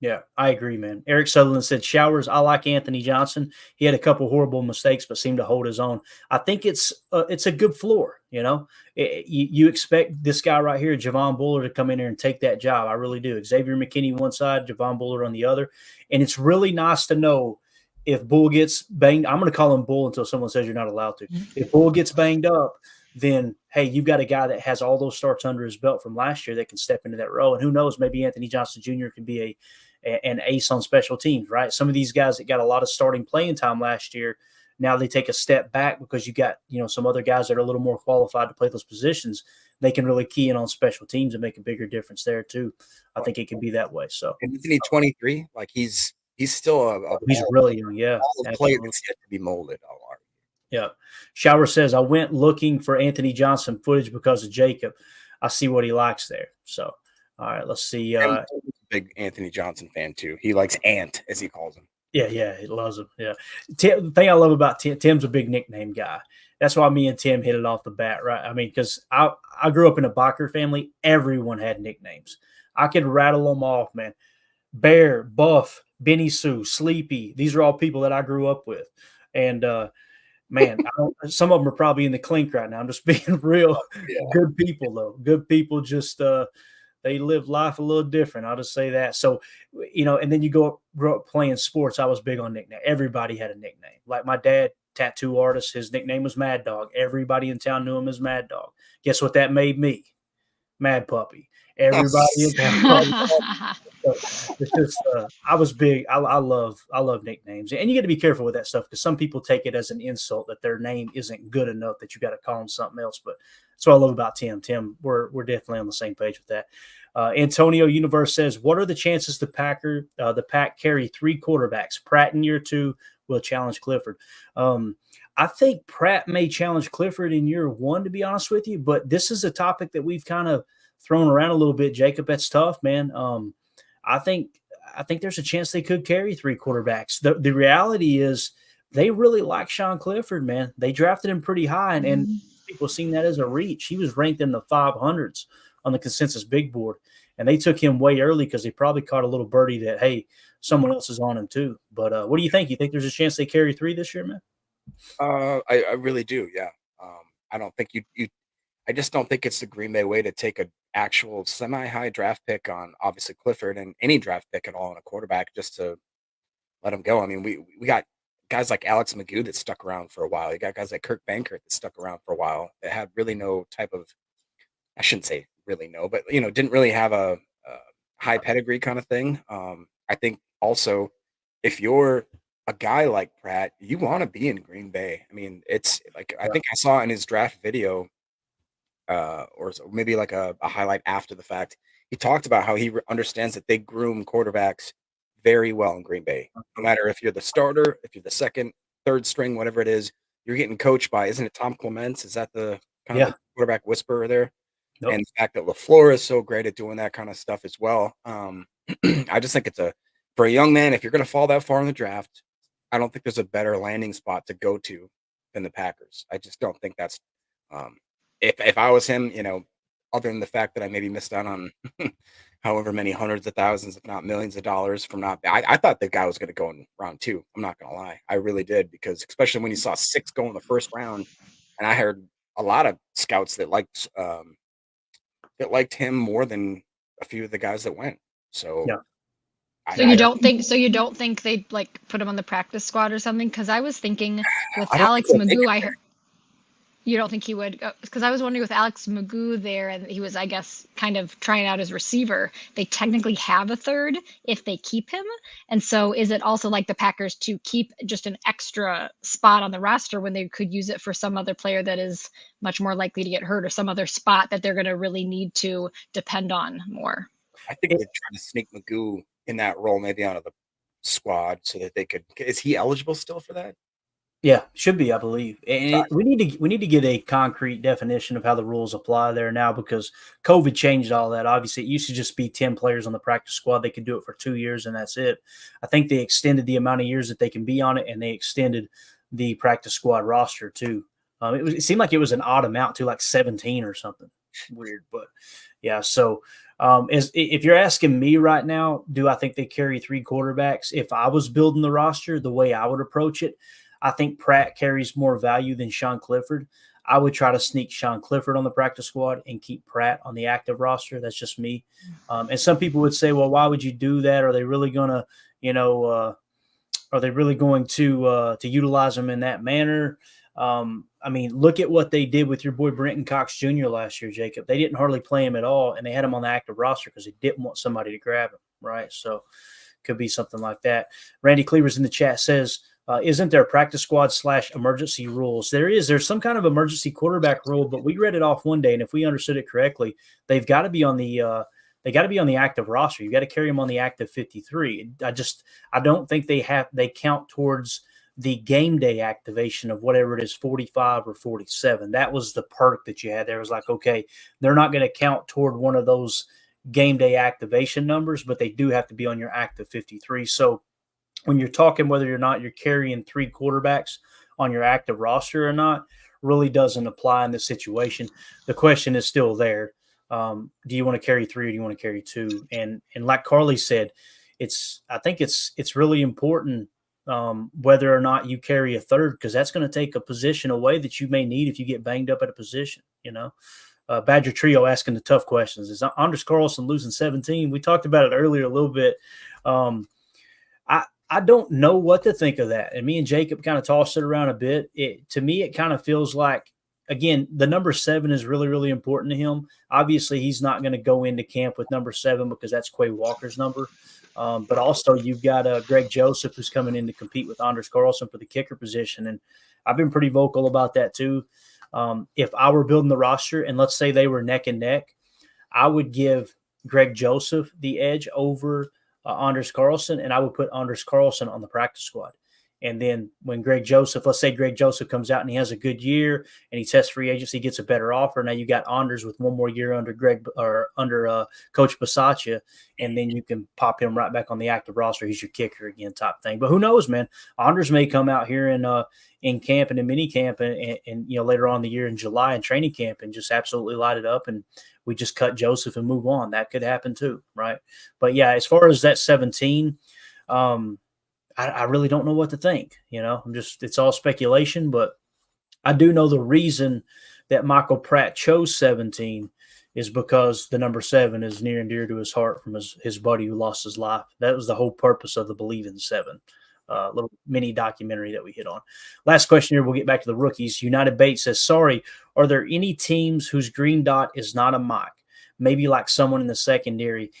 Yeah, I agree, man. Eric Sutherland said, Showers, I like Anthony Johnson. He had a couple horrible mistakes, but seemed to hold his own. I think it's a good floor, You expect this guy right here, Javon Bullard, to come in there and take that job. I really do. Xavier McKinney one side, Javon Bullard on the other. And it's really nice to know if Bull gets banged. I'm going to call him Bull until someone says you're not allowed to. If Bull gets banged up, then, hey, you've got a guy that has all those starts under his belt from last year that can step into that role. And who knows, maybe Anthony Johnson Jr. can be an ace on special teams, right? Some of these guys that got a lot of starting playing time last year, now they take a step back because you got, some other guys that are a little more qualified to play those positions. They can really key in on special teams and make a bigger difference there too. I think it can be that way. So, and isn't he 23? Like he's still he's really young. Yeah. All the play that's yet to be molded. Yeah. Shower says, I went looking for Anthony Johnson footage because of Jacob. I see what he likes there. So, all right, let's see. Big Anthony Johnson fan too. He likes Ant, as he calls him. Yeah, he loves him. Yeah. The thing I love about Tim's a big nickname guy. That's why me and Tim hit it off the bat, right? I mean, because I grew up in a Bacher family. Everyone had nicknames. I could rattle them off, man. Bear, Buff, Benny Sue, Sleepy. These are all people that I grew up with. And, man, some of them are probably in the clink right now. I'm just being real. Yeah. Good people, though. Good people just they live life a little different. I'll just say that. So, and then you grow up playing sports. I was big on nickname. Everybody had a nickname. Like my dad, tattoo artist, his nickname was Mad Dog. Everybody in town knew him as Mad Dog. Guess what that made me? Mad Puppy. Everybody in town. So it's just I was big. I love nicknames, and you got to be careful with that stuff because some people take it as an insult that their name isn't good enough that you got to call them something else. But that's what I love about Tim. Tim, we're definitely on the same page with that. Antonio Universe says, what are the chances the Pack carry 3 quarterbacks? Pratt in year 2 will challenge Clifford. I think Pratt may challenge Clifford in year 1, to be honest with you. But this is a topic that we've kind of thrown around a little bit, Jacob. That's tough, man. I think there's a chance they could carry 3 quarterbacks. The reality is they really like Sean Clifford, man. They drafted him pretty high, and people seen that as a reach. He was ranked in the 500s on the consensus big board, and they took him way early because they probably caught a little birdie that, hey, someone else is on him too. But what do you think? You think there's a chance they carry 3 this year, man? I really do, yeah. I don't think I just don't think it's the Green Bay way to take an actual semi-high draft pick on obviously Clifford and any draft pick at all on a quarterback just to let him go. I mean, we got guys like Alex Magoo that stuck around for a while. You got guys like Kirk Bankert that stuck around for a while that had really no type of, I shouldn't say really no, but didn't really have a high pedigree kind of thing. I think also if you're a guy like Pratt, you want to be in Green Bay. I mean, it's like I think I saw in his draft video, or maybe like a highlight after the fact, he talked about how he understands that they groom quarterbacks very well in Green Bay. No matter if you're the starter, if you're the second, third string, whatever it is, you're getting coached by, isn't it Tom Clements? Is that the kind of the quarterback whisperer there? Nope. And the fact that LaFleur is so great at doing that kind of stuff as well. I just think for a young man, if you're going to fall that far in the draft, I don't think there's a better landing spot to go to than the Packers. I just don't think that's if I was him, other than the fact that I maybe missed out on however many hundreds of thousands, if not millions of dollars from I thought the guy was going to go in round 2. I'm not going to lie. I really did, because especially when you saw 6 go in the first round, and I heard a lot of scouts that liked him more than a few of the guys that went. So yeah. So you don't think they'd put him on the practice squad or something? Because I was thinking with Alex Magoo, I heard. You don't think he would? Because I was wondering with Alex Magoo there, and he was, I guess, kind of trying out as receiver. They technically have a third if they keep him. And so is it also like the Packers to keep just an extra spot on the roster when they could use it for some other player that is much more likely to get hurt, or some other spot that they're going to really need to depend on more? I think they're trying to sneak Magoo in that role maybe onto the squad so that they could. Is he eligible still for that? Yeah, should be, I believe. And we need to get a concrete definition of how the rules apply there now, because COVID changed all that. Obviously, it used to just be 10 players on the practice squad. They could do it for 2 years, and that's it. I think they extended the amount of years that they can be on it, and they extended the practice squad roster too. It seemed like it was an odd amount too, like 17 or something weird. But yeah, so if you're asking me right now, do I think they carry 3 quarterbacks? If I was building the roster, the way I would approach it, I think Pratt carries more value than Sean Clifford. I would try to sneak Sean Clifford on the practice squad and keep Pratt on the active roster. That's just me. And some people would say, well, why would you do that? Are they really going to, utilize him in that manner? I mean, look at what they did with your boy Brenton Cox Jr. last year, Jacob. They didn't hardly play him at all, and they had him on the active roster because they didn't want somebody to grab him, right? So could be something like that. Randy Cleavers in the chat says, isn't there practice squad / emergency rules? There's some kind of emergency quarterback rule, but we read it off one day, and if we understood it correctly, they've got to be on the active roster. You got to carry them on the active 53. I don't think they count towards the game day activation of whatever it is, 45 or 47. That was the perk that you had there. It was like, okay, they're not going to count toward one of those game day activation numbers, but they do have to be on your active 53. So when you're talking whether or not you're carrying 3 quarterbacks on your active roster or not, really doesn't apply in this situation. The question is still there. Do you want to carry 3 or do you want to carry 2? And like Carly said, I think it's really important whether or not you carry a third, because that's going to take a position away that you may need if you get banged up at a position, Badger Trio asking the tough questions. Is Anders Carlson losing 17? We talked about it earlier a little bit. I don't know what to think of that. And me and Jacob kind of tossed it around a bit. To me, it kind of feels like, again, the number 7 is really, really important to him. Obviously, he's not going to go into camp with number 7 because that's Quay Walker's number. But also you've got Greg Joseph who's coming in to compete with Anders Carlson for the kicker position. And I've been pretty vocal about that too. If I were building the roster and let's say they were neck and neck, I would give Greg Joseph the edge over Anders Carlson, and I would put Anders Carlson on the practice squad. And then when let's say Greg Joseph comes out and he has a good year and he tests free agency, gets a better offer. Now you got Anders with 1 more year under Coach Bisaccia, and then you can pop him right back on the active roster. He's your kicker again, type thing. But who knows, man? Anders may come out here in camp and in mini camp and later on in the year in July in training camp and just absolutely light it up, and we just cut Joseph and move on. That could happen too, right? But yeah, as far as that 17, I really don't know what to think. It's all speculation, but I do know the reason that Michael Pratt chose 17 is because the number 7 is near and dear to his heart from his buddy who lost his life. That was the whole purpose of the Believe in 7, little mini documentary that we hit on. Last question here. We'll get back to the rookies. United Bates says, sorry, are there any teams whose green dot is not a mock? Maybe like someone in the secondary.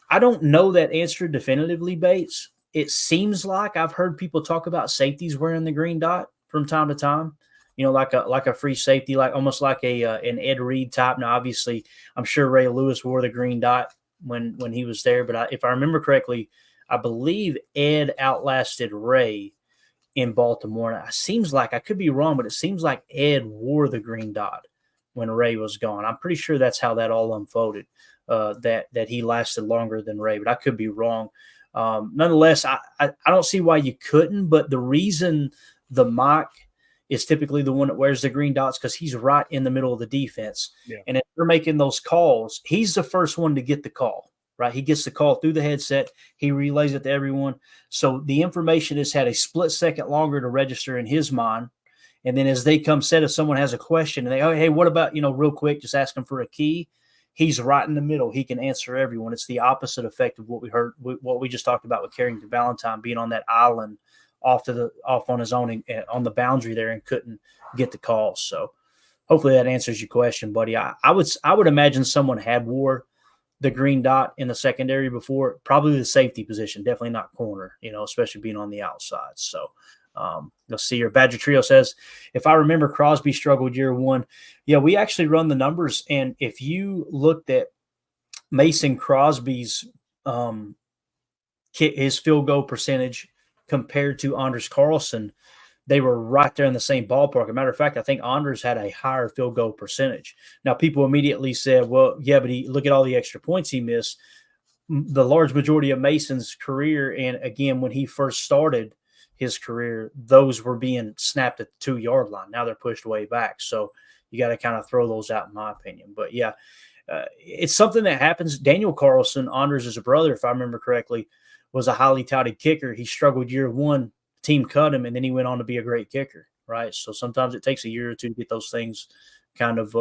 I don't know that answer definitively, Bates. It seems like I've heard people talk about safeties wearing the green dot from time to time, like a free safety, like almost like an Ed Reed type. Now, obviously, I'm sure Ray Lewis wore the green dot when he was there, but if I remember correctly, I believe Ed outlasted Ray in Baltimore. And it seems like, I could be wrong, but it seems like Ed wore the green dot when Ray was gone. I'm pretty sure that's how that all unfolded, that he lasted longer than Ray, but I could be wrong. Nonetheless, I don't see why you couldn't, but the reason the mock is typically the one that wears the green dots because he's right in the middle of the defense. Yeah. And if they're making those calls, he's the first one to get the call, right? He gets the call through the headset. He relays it to everyone. So the information has had a split second longer to register in his mind. And then as they come set, if someone has a question and hey, what about, real quick, just ask him for a key. He's right in the middle. He can answer everyone. It's the opposite effect of what we just talked about with Carrington Valentine being on that island off on his own and on the boundary there and couldn't get the calls. So hopefully that answers your question, buddy. I would imagine someone had wore the green dot in the secondary before, probably the safety position, definitely not corner, especially being on the outside. So let's see here. Badger Trio says, if I remember, Crosby struggled year one. Yeah, we actually run the numbers. And if you looked at Mason Crosby's his field goal percentage compared to Anders Carlson, they were right there in the same ballpark. As a matter of fact, I think Anders had a higher field goal percentage. Now, people immediately said, well, yeah, but look at all the extra points he missed. The large majority of Mason's career, and again, when he first started his career, those were being snapped at the 2-yard line. Now they're pushed way back. So you got to kind of throw those out, in my opinion. But, yeah, it's something that happens. Daniel Carlson, Anders' brother, if I remember correctly, was a highly touted kicker. He struggled year one. Team cut him, and then he went on to be a great kicker, right? So sometimes it takes a year or two to get those things kind of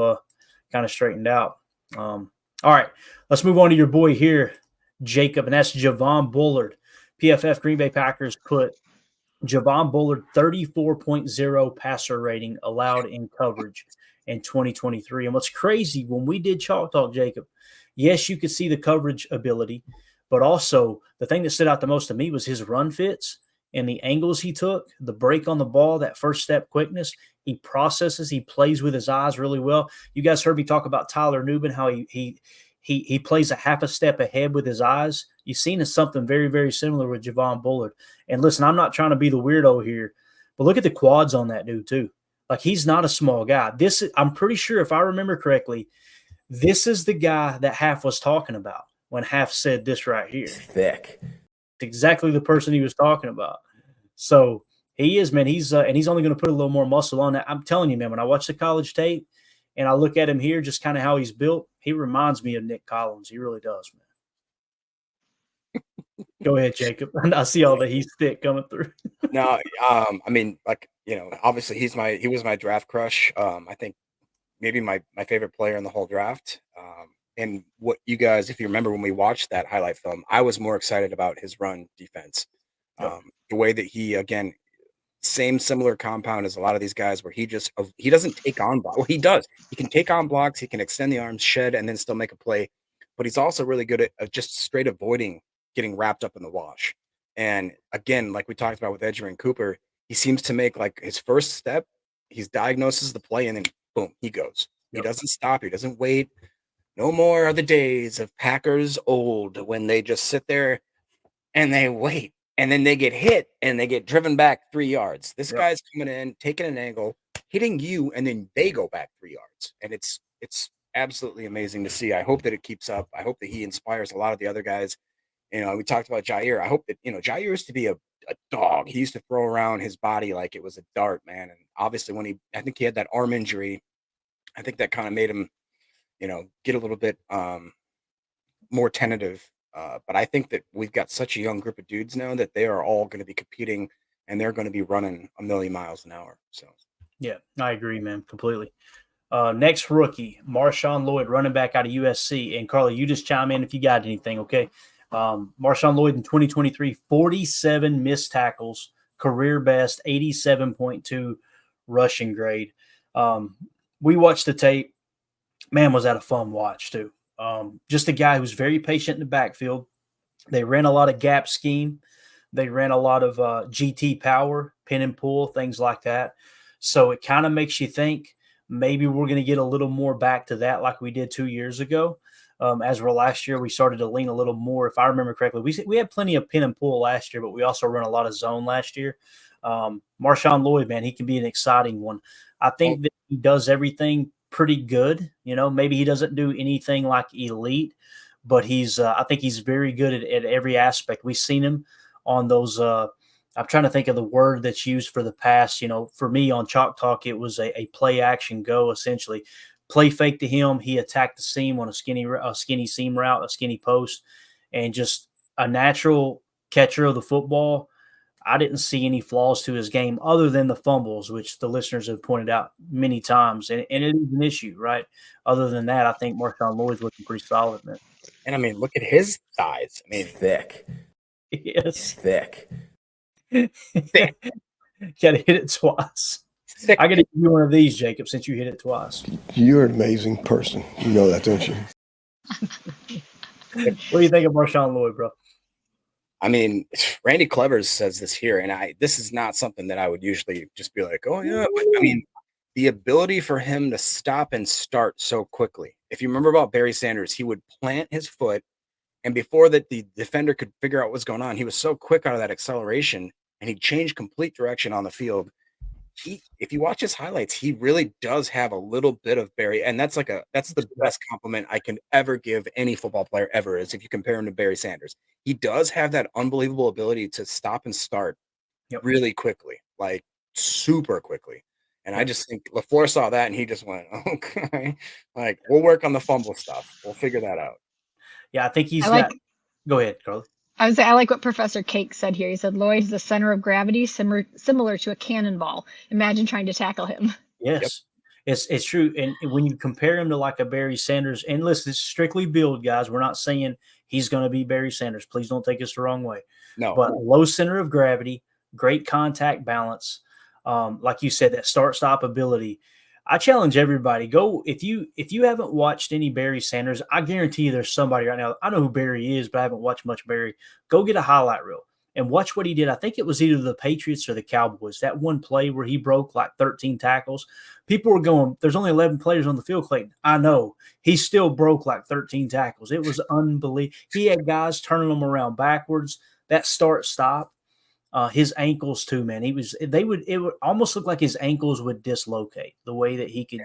straightened out. All right, let's move on to your boy here, Jacob, and that's Javon Bullard. PFF Green Bay Packers put Javon Bullard 34.0 passer rating allowed in coverage in 2023. And what's crazy, when we did Chalk Talk, Jacob, yes, you could see the coverage ability, but also the thing that stood out the most to me was his run fits. And the angles he took, the break on the ball, that first step quickness, he processes, he plays with his eyes really well. You guys heard me talk about Tyler Nubin, how he plays a half a step ahead with his eyes. You've seen something very, very similar with Javon Bullard. And listen, I'm not trying to be the weirdo here, but look at the quads on that dude too. Like, he's not a small guy. I'm pretty sure, if I remember correctly, this is the guy that Half was talking about when Half said this right here. Thick. Exactly the person he was talking about. So he is, man. He's and he's only going to put a little more muscle on that. I'm telling you, man, when I watch the college tape and I look at him here, just kind of how he's built, he reminds me of Nick Collins. He really does, man. Go ahead, Jacob. I see all the he's thick coming through. No, I mean, like, obviously he was my draft crush. I think maybe my favorite player in the whole draft. And what you guys, if you remember when we watched that highlight film, I was more excited about his run defense. The way that he, again, similar compound as a lot of these guys, where he doesn't take on blocks. Well, he does. He can take on blocks. He can extend the arms, shed, and then still make a play. But he's also really good at just straight avoiding getting wrapped up in the wash. And again, like we talked about with Edgerrin Cooper, he seems to make like his first step. He diagnoses the play, and then boom, he goes. Yep. He doesn't stop. He doesn't wait. No more are the days of Packers old when they just sit there and they wait, and then they get hit and they get driven back 3 yards. This guy's coming in, taking an angle, hitting you, and then they go back 3 yards. And it's absolutely amazing to see. I hope that it keeps up. I hope that he inspires a lot of the other guys. We talked about Jair. I hope that, Jair used to be a dog. He used to throw around his body like it was a dart, man. And obviously I think he had that arm injury, I think that kind of made him, get a little bit more tentative. But I think that we've got such a young group of dudes now that they are all going to be competing, and they're going to be running a million miles an hour. So, yeah, I agree, man, completely. Next rookie, Marshawn Lloyd, running back out of USC. And Carly, you just chime in if you got anything, okay? Marshawn Lloyd in 2023, 47 missed tackles, career best, 87.2 rushing grade. We watched the tape. Man, was that a fun watch, too. Just a guy who's very patient in the backfield. They ran a lot of gap scheme. They ran a lot of GT power, pin and pull, things like that. So it kind of makes you think maybe we're going to get a little more back to that like we did 2 years ago. As we're last year, we started to lean a little more. If I remember correctly, we had plenty of pin and pull last year, but we also ran a lot of zone last year. Marshawn Lloyd, man, he can be an exciting one. I think that he does everything pretty good. Maybe he doesn't do anything like elite, but I think he's very good at every aspect. We've seen him on those. I'm trying to think of the word that's used for the pass. For me on Chalk Talk, it was a play action go, essentially. Play fake to him. He attacked the seam on a skinny seam route, a skinny post, and just a natural catcher of the football. I didn't see any flaws to his game other than the fumbles, which the listeners have pointed out many times. And it is an issue, right? Other than that, I think Marshawn Lloyd's looking pretty solid, man. And I mean, look at his thighs. I mean, thick. Yes. Thick. Gotta hit it twice. Thick. I gotta give you one of these, Jacob, since you hit it twice. You're an amazing person. You know that, don't you? What do you think of Marshawn Lloyd, bro? I mean, Randy Clevers says this here, and this is not something that I would usually just be like, oh yeah. But, I mean, the ability for him to stop and start so quickly. If you remember about Barry Sanders, he would plant his foot, and before that the defender could figure out what's going on, he was so quick out of that acceleration, and he changed complete direction on the field. If you watch his highlights, he really does have a little bit of Barry, and that's the best compliment I can ever give any football player ever, is if you compare him to Barry Sanders. He does have that unbelievable ability to stop and start really quickly, like super quickly. And I just think LaFleur saw that and he just went, okay, like, we'll work on the fumble stuff. We'll figure that out. Yeah, I think he's Go ahead, Carly. I like what Professor Cake said here. He said Lloyd is the center of gravity, similar to a cannonball. Imagine trying to tackle him. Yes, it's true. And when you compare him to like a Barry Sanders, and listen, it's strictly build, guys. We're not saying he's going to be Barry Sanders. Please don't take us the wrong way. No. But low center of gravity, great contact balance. Like you said, that start-stop ability. I challenge everybody, go if you haven't watched any Barry Sanders, I guarantee you there's somebody right now. I know who Barry is, but I haven't watched much Barry. Go get a highlight reel and watch what he did. I think it was either the Patriots or the Cowboys. That one play where he broke like 13 tackles. People were going, there's only 11 players on the field, Clayton. I know. He still broke like 13 tackles. It was unbelievable. He had guys turning them around backwards. That start-stop. His ankles too, man. It would almost look like his ankles would dislocate the way that he could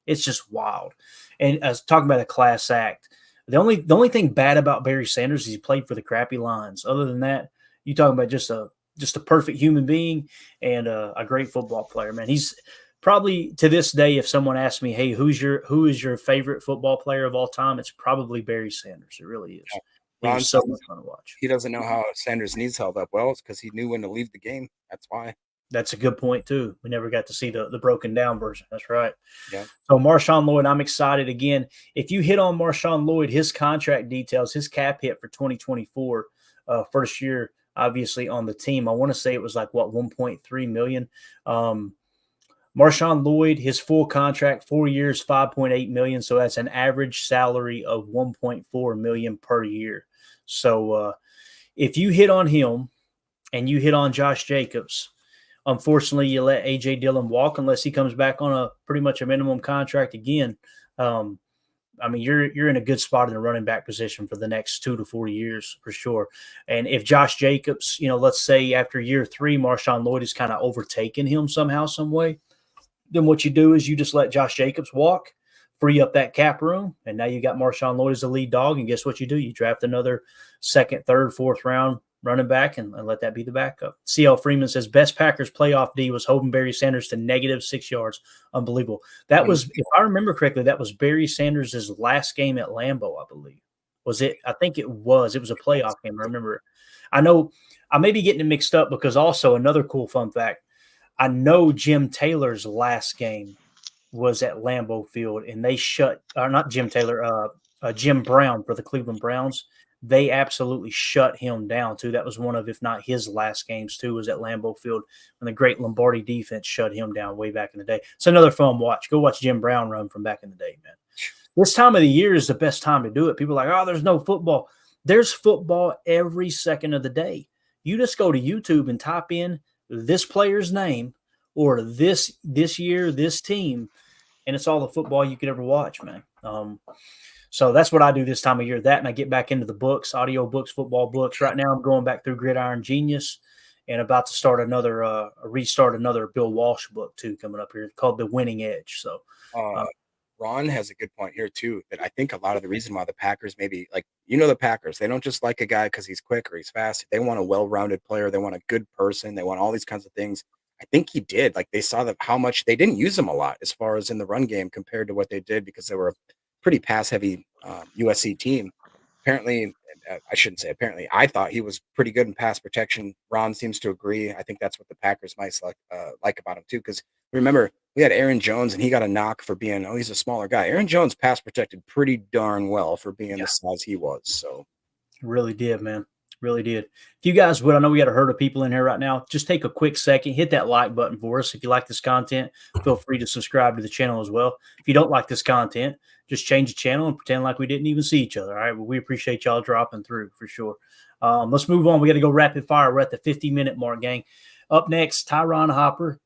it's just wild. And as talking about a class act, the only thing bad about Barry Sanders is he played for the crappy Lions. Other than that, you talking about just a perfect human being and a great football player, man. He's probably to this day, if someone asks me, hey, who is your favorite football player of all time? It's probably Barry Sanders. It really is. Ron, so much fun to watch. He doesn't know how Sanders' knees held up well. It's because he knew when to leave the game. That's why. That's a good point, too. We never got to see the broken down version. That's right. Yeah. So Marshawn Lloyd, I'm excited again. If you hit on Marshawn Lloyd, his contract details, his cap hit for 2024, first year, obviously, on the team, I want to say it was like, what, $1.3 million. Marshawn Lloyd, his full contract, 4 years, $5.8 million. So that's an average salary of $1.4 million per year. So if you hit on him and you hit on Josh Jacobs, unfortunately, you let A.J. Dillon walk unless he comes back on pretty much a minimum contract again. I mean, you're in a good spot in the running back position for the next 2 to 4 years for sure. And if Josh Jacobs, let's say after year 3, Marshawn Lloyd has kind of overtaken him somehow, some way, then what you do is you just let Josh Jacobs walk, free up that cap room, and now you got Marshawn Lloyd as the lead dog. And guess what you do? You draft another 2nd, 3rd, 4th round running back and let that be the backup. CL Freeman says best Packers playoff D was holding Barry Sanders to -6 yards. Unbelievable. That was, if I remember correctly, that was Barry Sanders' last game at Lambeau, I believe. Was it? I think it was. It was a playoff game. I remember. I know I may be getting it mixed up because also another cool fun fact, I know Jim Taylor's last game was at Lambeau Field, and they not Jim Taylor, Jim Brown for the Cleveland Browns. They absolutely shut him down too. That was one of, if not his last games too, was at Lambeau Field when the great Lombardi defense shut him down way back in the day. It's another fun watch. Go watch Jim Brown run from back in the day, man. This time of the year is the best time to do it. People are like, oh, there's no football. There's football every second of the day. You just go to YouTube and type in this player's name or this year, this team, and it's all the football you could ever watch, man. So that's what I do this time of year, that, and I get back into the books, audio books, football books. Right now I'm going back through Gridiron Genius and about to start restart another Bill Walsh book too coming up here called The Winning Edge. So Ron has a good point here too, that I think a lot of the reason why the Packers maybe, like, the Packers, they don't just like a guy because he's quick or he's fast. They want a well-rounded player. They want a good person. They want all these kinds of things. I think he did. Like, they saw how much they didn't use him a lot as far as in the run game compared to what they did because they were a pretty pass-heavy USC team. Apparently, I shouldn't say apparently, I thought he was pretty good in pass protection. Ron seems to agree. I think that's what the Packers might like about him too, because remember, we had Aaron Jones, and he got a knock for being, he's a smaller guy. Aaron Jones pass protected pretty darn well for being the size he was. So really did, man. Really did. If you guys would, I know we got a herd of people in here right now. Just take a quick second, hit that like button for us. If you like this content, feel free to subscribe to the channel as well. If you don't like this content, just change the channel and pretend like we didn't even see each other. All right. Well, we appreciate y'all dropping through for sure. Let's move on. We got to go rapid fire. We're at the 50-minute mark, gang. Up next, Tyron Hopper.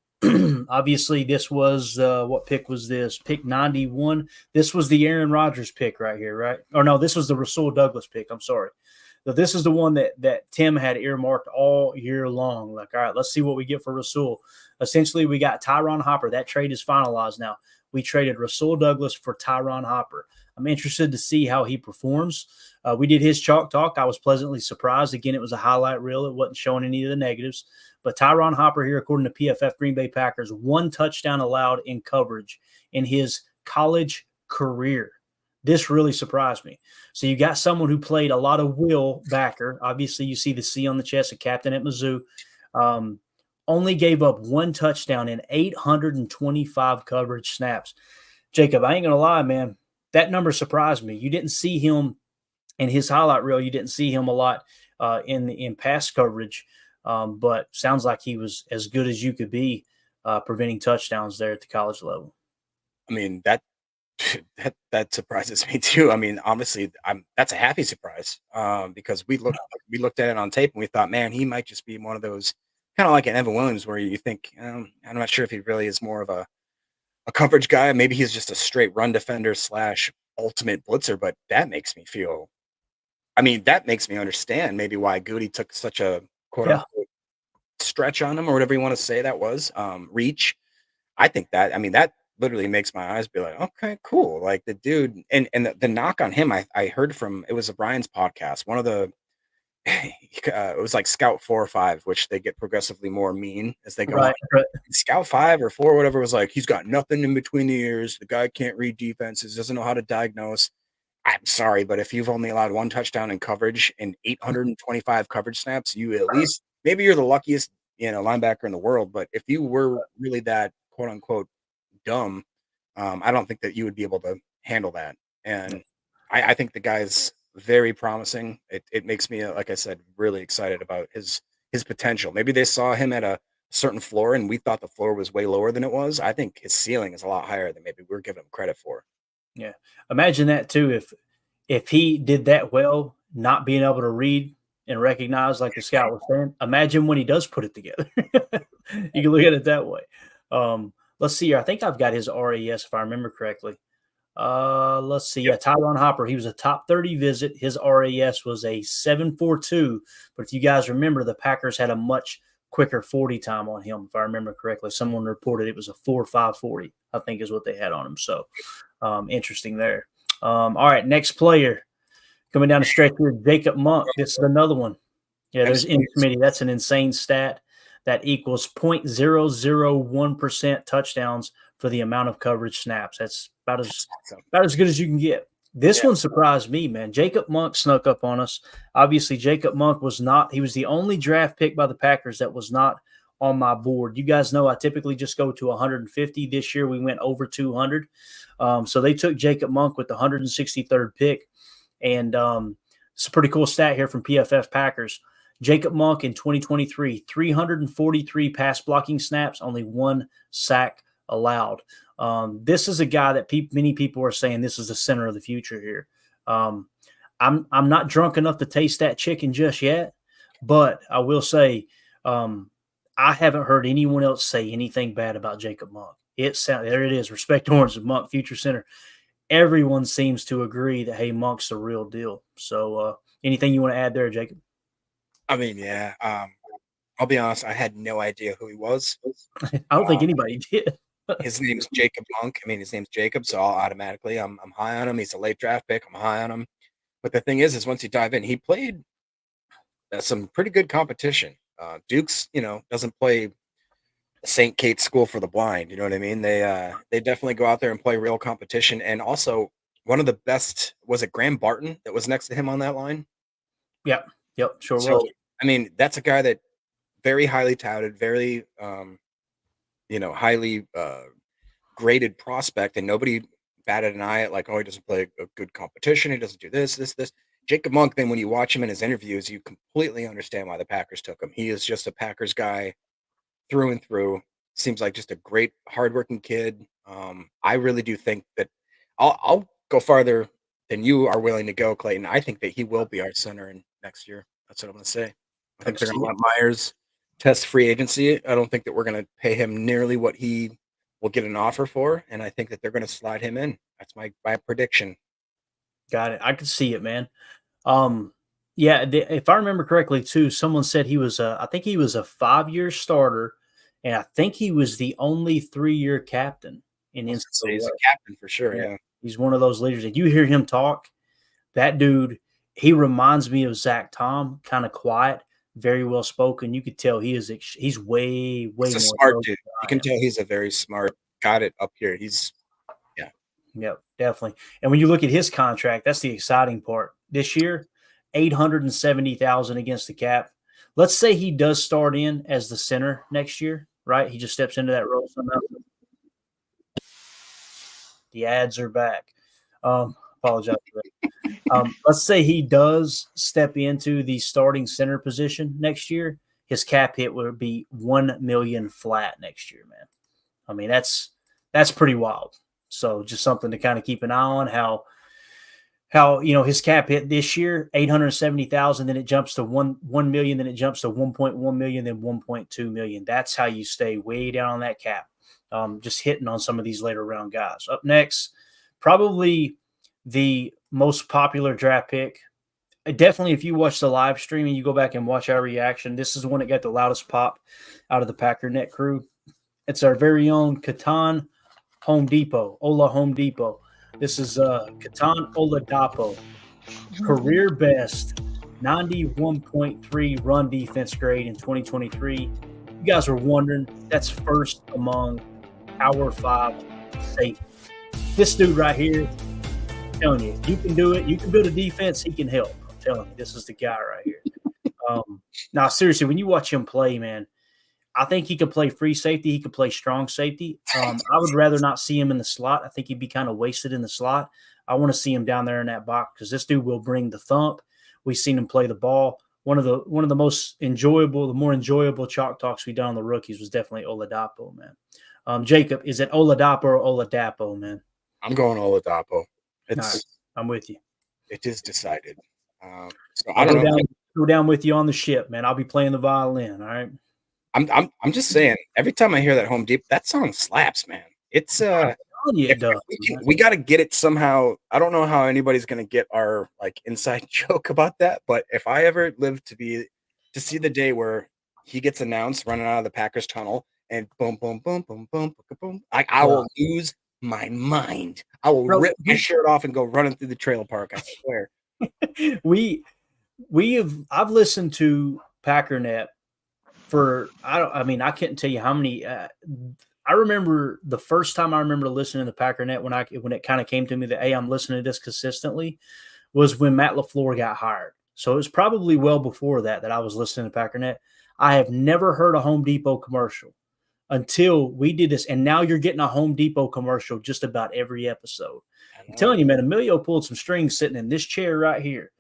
Obviously, this was what pick was this? Pick 91. This was the Aaron Rodgers pick right here, right? Or no, this was the Rasul Douglas pick. I'm sorry. So this is the one that Tim had earmarked all year long. Like, all right, let's see what we get for Rasul. Essentially, we got Tyron Hopper. That trade is finalized now. We traded Rasul Douglas for Tyron Hopper. I'm interested to see how he performs. We did his chalk talk. I was pleasantly surprised. Again, it was a highlight reel. It wasn't showing any of the negatives. But Tyron Hopper here, according to PFF Green Bay Packers, 1 touchdown allowed in coverage in his college career. This really surprised me. So you got someone who played a lot of will backer. Obviously, you see the C on the chest, a captain at Mizzou. Only gave up 1 touchdown in 825 coverage snaps. Jacob, I ain't going to lie, man. That number surprised me. You didn't see him in his highlight reel. You didn't see him a lot in pass coverage. But sounds like he was as good as you could be preventing touchdowns there at the college level. I mean, that surprises me too. I mean, honestly, that's a happy surprise because we looked at it on tape and we thought, man, he might just be one of those kind of like an Evan Williams where you think, I'm not sure if he really is more of a coverage guy. Maybe he's just a straight run defender / ultimate blitzer, but that makes me feel, that makes me understand maybe why Goody took such a quote unquote stretch on him or whatever you want to say that was, reach. I think that literally makes my eyes be like, okay, cool. Like the dude and the knock on him, I heard from, it was a Brian's podcast. One of the, it was like Scout 4 or 5, which they get progressively more mean as they go on. Right. Scout 5 or 4, whatever, was like, he's got nothing in between the ears. The guy can't read defenses, doesn't know how to diagnose. I'm sorry, but if you've only allowed 1 touchdown in coverage and 825 coverage snaps, you at least, maybe you're the luckiest, linebacker in the world. But if you were really that quote unquote dumb, I don't think that you would be able to handle that. And I think the guy's very promising. It makes me, like I said, really excited about his potential. Maybe they saw him at a certain floor and we thought the floor was way lower than it was. I think his ceiling is a lot higher than maybe we're giving him credit for. Yeah. Imagine that too. If he did that well, not being able to read and recognize like the scout was saying, imagine when he does put it together. You can look at it that way. Let's see here. I think I've got his RAS if I remember correctly. Let's see. Yeah, Tyron Hopper. He was a top 30 visit. His RAS was a 7.42. But if you guys remember, the Packers had a much quicker 40 time on him, if I remember correctly. Someone reported it was a 4.540, I think is what they had on him. So interesting there. All right, next player coming down the stretch here, Jacob Monk. This is another one. Yeah, there's in committee. That's an insane stat. That equals 0.001% touchdowns for the amount of coverage snaps. That's about as good as you can get. This one surprised me, man. Jacob Monk snuck up on us. Obviously, Jacob Monk was the only draft pick by the Packers that was not on my board. You guys know I typically just go to 150. This year we went over 200. So they took Jacob Monk with the 163rd pick. And it's a pretty cool stat here from PFF Packers. Jacob Monk in 2023, 343 pass blocking snaps, only 1 sack allowed. This is a guy that many people are saying this is the center of the future here. I'm not drunk enough to taste that chicken just yet, but I will say I haven't heard anyone else say anything bad about Jacob Monk. There it is. Respect Orange, Monk, future center. Everyone seems to agree that, hey, Monk's the real deal. So anything you want to add there, Jacob? I'll be honest, I had no idea who he was. I don't think anybody did. His name's Jacob Monk. His name's Jacob, so automatically I'm high on him. He's a late draft pick. I'm high on him. But the thing is once you dive in, he played some pretty good competition. Duke's, doesn't play St. Kate's School for the Blind. You know what I mean? They definitely go out there and play real competition. And also one of the best, was it Graham Barton that was next to him on that line? Yep, sure so, was. That's a guy that very highly touted, very, highly graded prospect, and nobody batted an eye at like, oh, he doesn't play a good competition. He doesn't do this. Jacob Monk, then when you watch him in his interviews, you completely understand why the Packers took him. He is just a Packers guy through and through. Seems like just a great, hardworking kid. I really do think that I'll go farther than you are willing to go, Clayton. I think that he will be our center in next year. That's what I'm going to say. I think they're going to let Myers test free agency. I don't think that we're going to pay him nearly what he will get an offer for, and I think that they're going to slide him in. That's my prediction. Got it. I could see it, man. Yeah, if I remember correctly, too, someone said he was I think he was a 5-year starter, and I think he was the only 3-year captain in NCAA. He's a captain for sure. Yeah, he's one of those leaders. And you hear him talk, that dude, he reminds me of Zach Tom, kind of quiet, very well spoken. You could tell he's way he's a smart dude. You can tell he's a very smart. Got it up here. Yep, definitely. And when you look at his contract, that's the exciting part. This year, $870,000 against the cap. Let's say he does start in as the center next year, right? He just steps into that role somehow. The ads are back. Apologize for that. Let's say he does step into the starting center position next year. His cap hit would be $1 million flat next year, man. I mean, that's pretty wild. So just something to kind of keep an eye on how his cap hit this year, $870,000, then it jumps to $1 million, then it jumps to $1.1 million, then $1.2 million. That's how you stay way down on that cap. Just hitting on some of these later round guys. Up next, probably the most popular draft pick. Definitely, if you watch the live stream and you go back and watch our reaction, this is the one that got the loudest pop out of the Packernet crew. It's our very own Katan Home Depot, Ola Home Depot. This is Katan Oladapo, career best 91.3 run defense grade in 2023. You guys are wondering, that's first among Power 5 safety. This dude right here, I'm telling you, you can do it. You can build a defense. He can help. I'm telling you, this is the guy right here. Now, seriously, when you watch him play, man, I think he could play free safety. He could play strong safety. I would rather not see him in the slot. I think he'd be kind of wasted in the slot. I want to see him down there in that box because this dude will bring the thump. We've seen him play the ball. One of the most enjoyable, the more enjoyable chalk talks we've done on the rookies was definitely Oladapo, man. Jacob, is it Oladapo or Oladapo, man? I'm going Oladapo. Right, I'm with you. It is decided. So I don't know. Go down with you on the ship, man. I'll be playing the violin. All right. I'm just saying. Every time I hear that Home Depot, that song slaps, man. It's we got to get it somehow. I don't know how anybody's gonna get our like inside joke about that, but if I ever live to see the day where he gets announced running out of the Packers tunnel and boom, boom, boom, boom, boom, boom, boom, I will lose my mind. I will rip my shirt off and go running through the trailer park. I swear. I've listened to Packernet for I couldn't tell you how many. I remember the first time I remember listening to Packernet when it kind of came to me that, hey, I'm listening to this consistently, was when Matt LaFleur got hired. So it was probably well before that I was listening to Packernet. I have never heard a Home Depot commercial until we did this, and now you're getting a Home Depot commercial just about every episode. I'm telling you, man, Emilio pulled some strings sitting in this chair right here.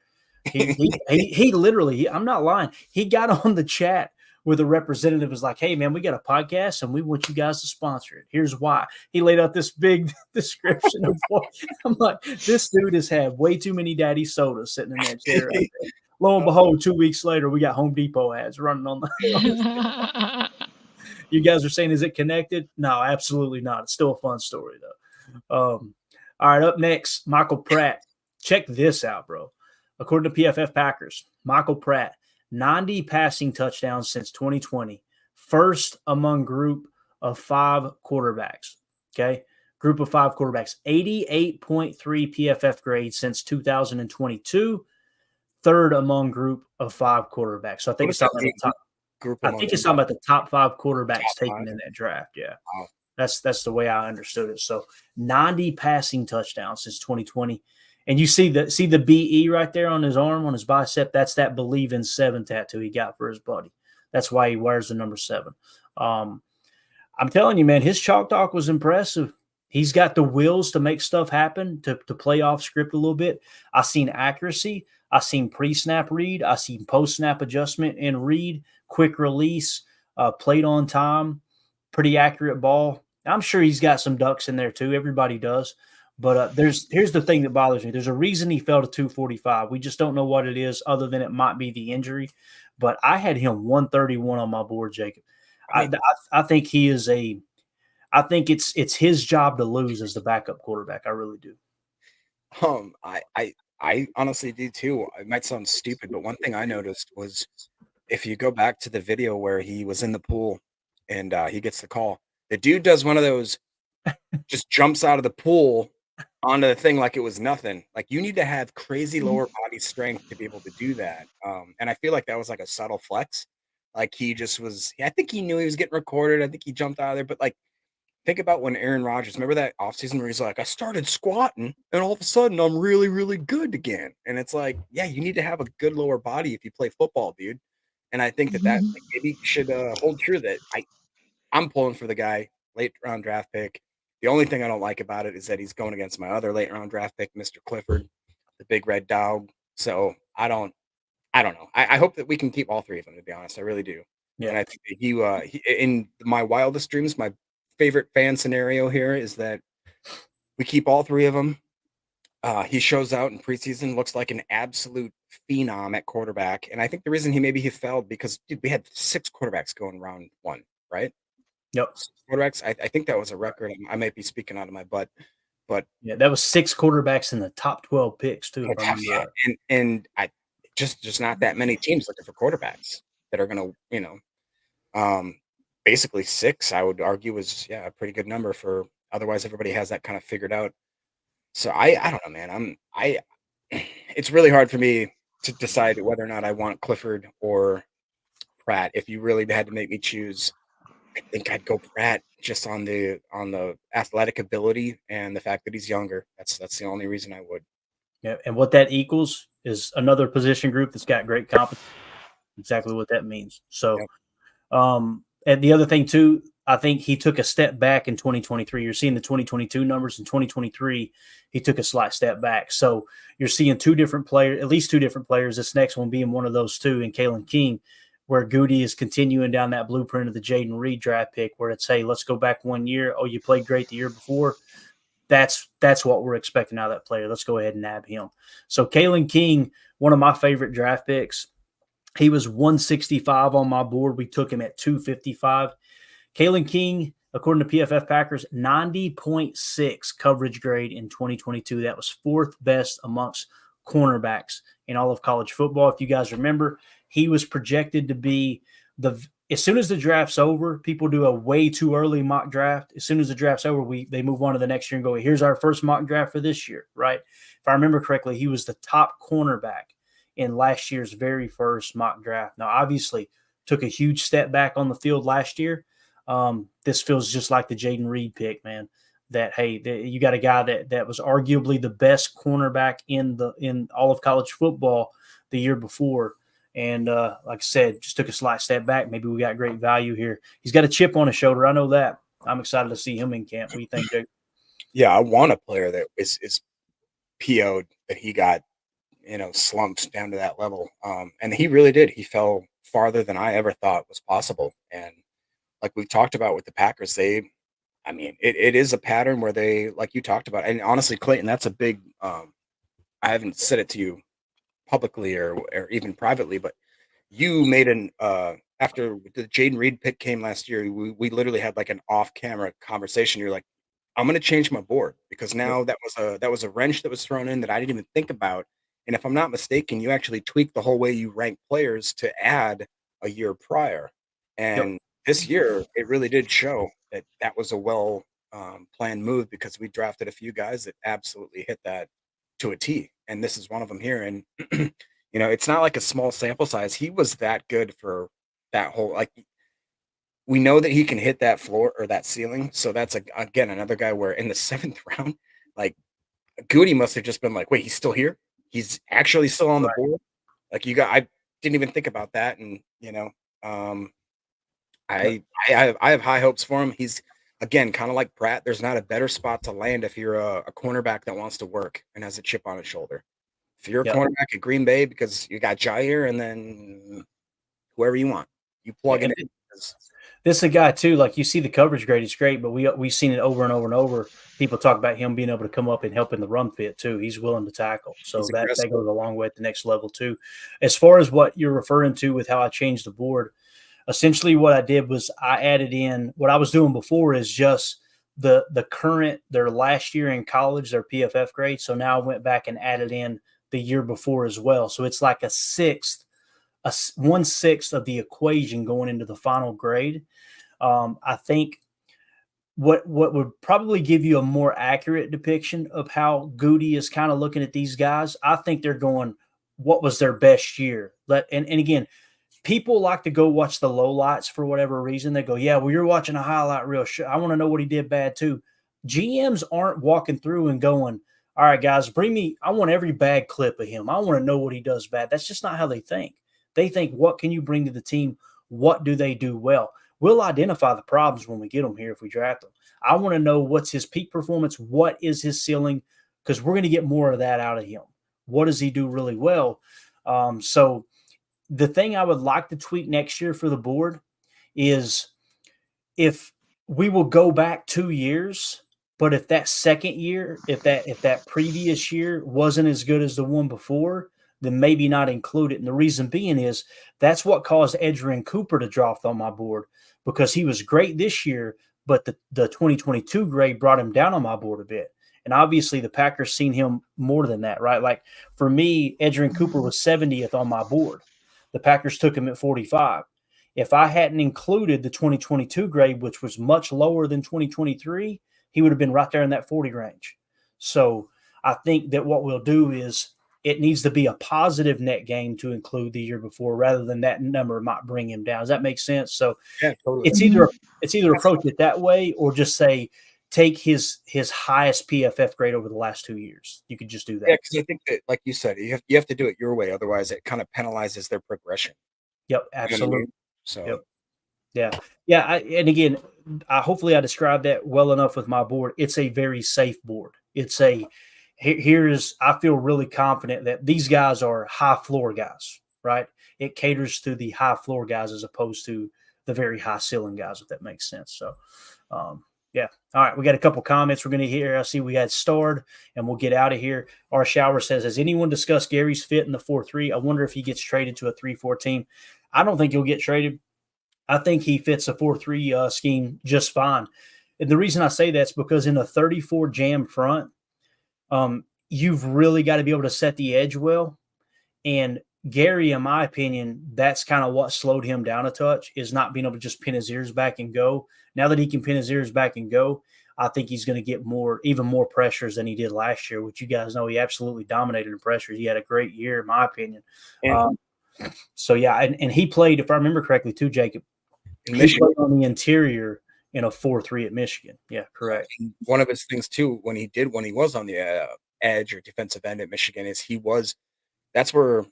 He literally, I'm not lying. He got on the chat with a representative, was like, hey, man, we got a podcast and we want you guys to sponsor it. Here's why. He laid out this big description of what. I'm like, this dude has had way too many daddy sodas sitting in that chair right there. Lo and behold, 2 weeks later, we got Home Depot ads running on the. You guys are saying, is it connected? No, absolutely not. It's still a fun story, though. All right, up next, Michael Pratt. Check this out, bro. According to PFF Packers, Michael Pratt, 90 passing touchdowns since 2020. First among group of 5 quarterbacks. Okay? Group of 5 quarterbacks. 88.3 PFF grade since 2022. Third among group of 5 quarterbacks. So I think it's talking about the top. It's talking about the top 5 quarterbacks taken in that draft. Yeah. Wow. That's the way I understood it. So 90 passing touchdowns since 2020. And you see the BE right there on his arm, on his bicep. That's that Believe in 7 tattoo he got for his buddy. That's why he wears the number 7. I'm telling you, man, his chalk talk was impressive. He's got the wills to make stuff happen, to play off script a little bit. I seen accuracy. I seen pre-snap read. I seen post-snap adjustment and read, quick release, played on time, pretty accurate ball. I'm sure he's got some ducks in there too. Everybody does. But here's the thing that bothers me. There's a reason he fell to 245. We just don't know what it is, other than it might be the injury. But I had him 131 on my board, Jacob. I think he is a. I think it's his job to lose as the backup quarterback. I really do. I honestly do too. It might sound stupid, but one thing I noticed was if you go back to the video where he was in the pool and he gets the call, the dude does one of those, just jumps out of the pool onto the thing like it was nothing. Like, you need to have crazy lower body strength to be able to do that. And I feel like that was like a subtle flex. Like, he just was, I think he knew he was getting recorded. I think he jumped out of there. But like, think about when Aaron Rodgers, remember that offseason where he's like, I started squatting and all of a sudden I'm really, really good again. And it's like, yeah, you need to have a good lower body if you play football, dude. And I think that like, maybe should hold true that I'm pulling for the guy, late round draft pick. The only thing I don't like about it is that he's going against my other late round draft pick, Mr. Clifford, the big red dog. So I don't know. I hope that we can keep all three of them, to be honest. I really do. Yeah. And I think that he in my wildest dreams, my favorite fan scenario here is that we keep all three of them. He shows out in preseason, looks like an absolute phenom at quarterback. And I think the reason he failed because, dude, we had 6 quarterbacks going round 1, right? Yep. 6 quarterbacks. I think that was a record. I might be speaking out of my butt, but yeah, that was 6 quarterbacks in the top 12 picks too. Yeah, and I just not that many teams looking for quarterbacks that are going to, basically 6, I would argue, is a pretty good number for. Otherwise, everybody has that kind of figured out. So I don't know, man. It's really hard for me to decide whether or not I want Clifford or Pratt. If you really had to make me choose, I think I'd go Pratt just on the athletic ability and the fact that he's younger. That's the only reason I would. Yeah, and what that equals is another position group that's got great competence. Exactly what that means. So, and the other thing too, I think he took a step back in 2023. You're seeing the 2022 numbers. In 2023, he took a slight step back. So you're seeing at least two different players. This next one being one of those two, in Kalen King, where Goody is continuing down that blueprint of the Jaden Reed draft pick, where it's, hey, let's go back 1 year. Oh, you played great the year before. That's what we're expecting out of that player. Let's go ahead and nab him. So Kalen King, one of my favorite draft picks. He was 165 on my board. We took him at 255. Kalen King, according to PFF Packers, 90.6 coverage grade in 2022. That was 4th best amongst cornerbacks in all of college football. If you guys remember, he was projected to be as soon as the draft's over, people do a way too early mock draft. As soon as the draft's over, they move on to the next year and go, here's our first mock draft for this year, right? If I remember correctly, he was the top cornerback in last year's very first mock draft. Now, obviously, took a huge step back on the field last year. This feels just like the Jaden Reed pick, man. That, hey, you got a guy that was arguably the best cornerback in all of college football the year before. And like I said, just took a slight step back. Maybe we got great value here. He's got a chip on his shoulder. I know that. I'm excited to see him in camp. What do you think, Jake? Yeah, I want a player that is PO'd, that he got, slumped down to that level. And he really did. He fell farther than I ever thought was possible. And like we talked about with the Packers, it is a pattern where they, like you talked about, and honestly, Clayton, that's a big, I haven't said it to you publicly or even privately, but you made after the Jaden Reed pick came last year, we literally had like an off-camera conversation. You're like, I'm going to change my board because now that was a wrench that was thrown in that I didn't even think about. And if I'm not mistaken, you actually tweaked the whole way you rank players to add a year prior. And this year, it really did show that was a well planned move because we drafted a few guys that absolutely hit that to a T. And this is one of them here. And, it's not like a small sample size. He was that good for that whole, we know that he can hit that floor or that ceiling. So that's, again, another guy where in the 7th round, like, Goody must have just been like, wait, he's still here? He's actually still on the board? Like, I didn't even think about that. And, I have high hopes for him. He's again, kind of like Pratt, there's not a better spot to land if you're a cornerback that wants to work and has a chip on his shoulder. If you're a cornerback at Green Bay because you got Jair and then whoever you want, you plug it in. This is a guy too, like you see the coverage grade is great, but we've seen it over and over and over. People talk about him being able to come up and help in the run fit too. He's willing to tackle. So that goes a long way at the next level too. As far as what you're referring to with how I changed the board, essentially what I did was I added in what I was doing before is just the current, their last year in college, their PFF grade. So now I went back and added in the year before as well. So it's like a 1/6 of the equation going into the final grade. I think what would probably give you a more accurate depiction of how Goody is kind of looking at these guys, I think they're going, what was their best year? And again, people like to go watch the lowlights for whatever reason. They go, yeah, well, you're watching a highlight reel. I want to know what he did bad too. GMs aren't walking through and going, all right, guys, I want every bad clip of him. I want to know what he does bad. That's just not how they think. They think, what can you bring to the team? What do they do well? We'll identify the problems when we get them here if we draft them. I want to know what's his peak performance, what is his ceiling, because we're going to get more of that out of him. What does he do really well? So the thing I would like to tweak next year for the board is if we will go back 2 years, but if that second year, if that previous year wasn't as good as the one before, then maybe not include it. And the reason being is that's what caused Edgerrin Cooper to drop on my board, because he was great this year, but the 2022 grade brought him down on my board a bit. And obviously the Packers seen him more than that, right? Like for me, Edgerrin Cooper was 70th on my board. The Packers took him at 45. If I hadn't included the 2022 grade, which was much lower than 2023, he would have been right there in that 40 range. So I think that what we'll do is it needs to be a positive net gain to include the year before, rather than that number might bring him down. Does that make sense? So yeah, totally. It's either approach it that way or just say take his highest PFF grade over the last 2 years. You could just do that. Yeah, because I think that, like you said, you have to do it your way. Otherwise, it kind of penalizes their progression. Yep, absolutely. You know what I mean? So yeah. And again, hopefully I described that well enough with my board. It's a very safe board. It's I feel really confident that these guys are high floor guys, right? It caters to the high floor guys as opposed to the very high ceiling guys, if that makes sense. So, yeah. All right. We got a couple comments we're going to hear. I see we had starred, and we'll get out of here. Our shower says, has anyone discussed Gary's fit in the 4-3? I wonder if he gets traded to a 3-4 team. I don't think he'll get traded. I think he fits a 4-3 scheme just fine. And the reason I say that's because in a 34 jam front, you've really got to be able to set the edge well. And Gary, in my opinion, that's kind of what slowed him down a touch, is not being able to just pin his ears back and go. Now that he can pin his ears back and go, I think he's going to get even more pressures than he did last year, which you guys know he absolutely dominated in pressures. He had a great year, in my opinion. So, yeah, and he played, if I remember correctly, too, Jacob, he played on the interior in a 4-3 at Michigan. Yeah, correct. One of his things, too, when he was on the edge or defensive end at Michigan, is that's where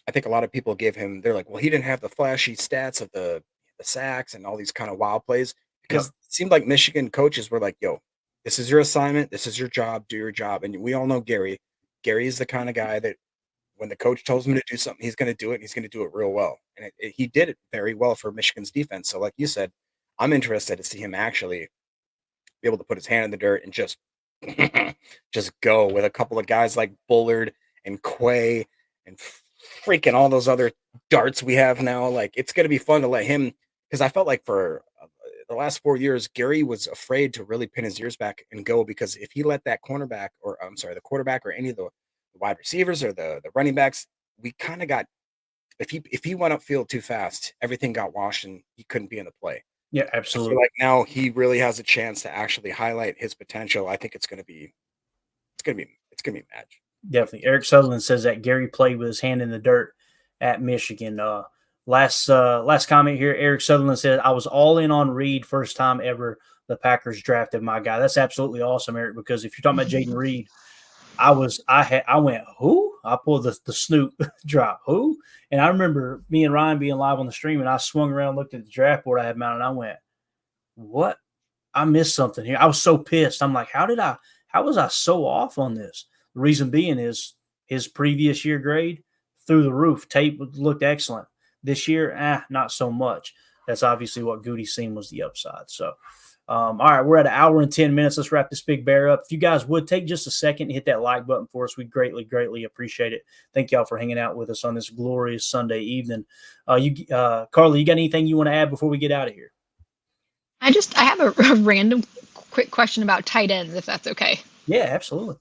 I think a lot of people they're like, well, he didn't have the flashy stats of the sacks and all these kind of wild plays, because it seemed like Michigan coaches were like, yo, this is your assignment. This is your job. Do your job. And we all know Gary. Gary is the kind of guy that when the coach tells him to do something, he's going to do it, and he's going to do it real well. And he did it very well for Michigan's defense. So like you said, I'm interested to see him actually be able to put his hand in the dirt and just go with a couple of guys like Bullard and Quay and freaking all those other darts we have now. Like, it's going to be fun to let him, because I felt like for the last 4 years, Gary was afraid to really pin his ears back and go, because if he let that the quarterback or any of the wide receivers or the running backs, we kind of got, if he went upfield too fast, everything got washed and he couldn't be in the play. Yeah, absolutely. Like now he really has a chance to actually highlight his potential. I think it's going to be magic. Definitely. Eric Sutherland says that Gary played with his hand in the dirt at Michigan. Last comment here. Eric Sutherland said, I was all in on Reed first time ever the Packers drafted my guy. That's absolutely awesome, Eric, because if you're talking about Jaden Reed, I went, who? I pulled the Snoop drop. Who? And I remember me and Ryan being live on the stream, and I swung around, looked at the draft board I had mounted, and I went, what? I missed something here. I was so pissed. I'm like, how was I so off on this? The reason being is his previous year grade through the roof. Tape looked excellent. This year, not so much. That's obviously what Goody's seen was the upside. So, all right, we're at an hour and 10 minutes. Let's wrap this big bear up. If you guys would take just a second and hit that like button for us, we'd greatly, greatly appreciate it. Thank y'all for hanging out with us on this glorious Sunday evening. Carly, you got anything you want to add before we get out of here? I have a random quick question about tight ends, if that's okay. Yeah, absolutely.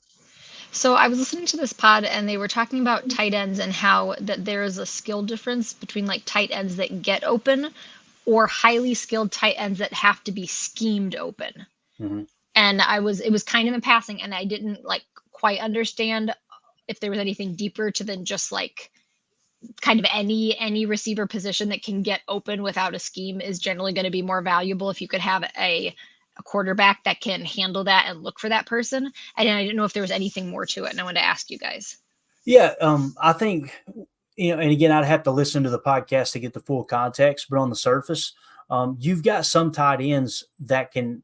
So I was listening to this pod and they were talking about tight ends and how that there is a skill difference between like tight ends that get open or highly skilled tight ends that have to be schemed open. Mm-hmm. And it was kind of in passing and I didn't like quite understand if there was anything deeper to than just like kind of any receiver position that can get open without a scheme is generally going to be more valuable if you could have a quarterback that can handle that and look for that person. And I didn't know if there was anything more to it. And I wanted to ask you guys. Yeah. I think, and again, I'd have to listen to the podcast to get the full context, but on the surface, you've got some tight ends that can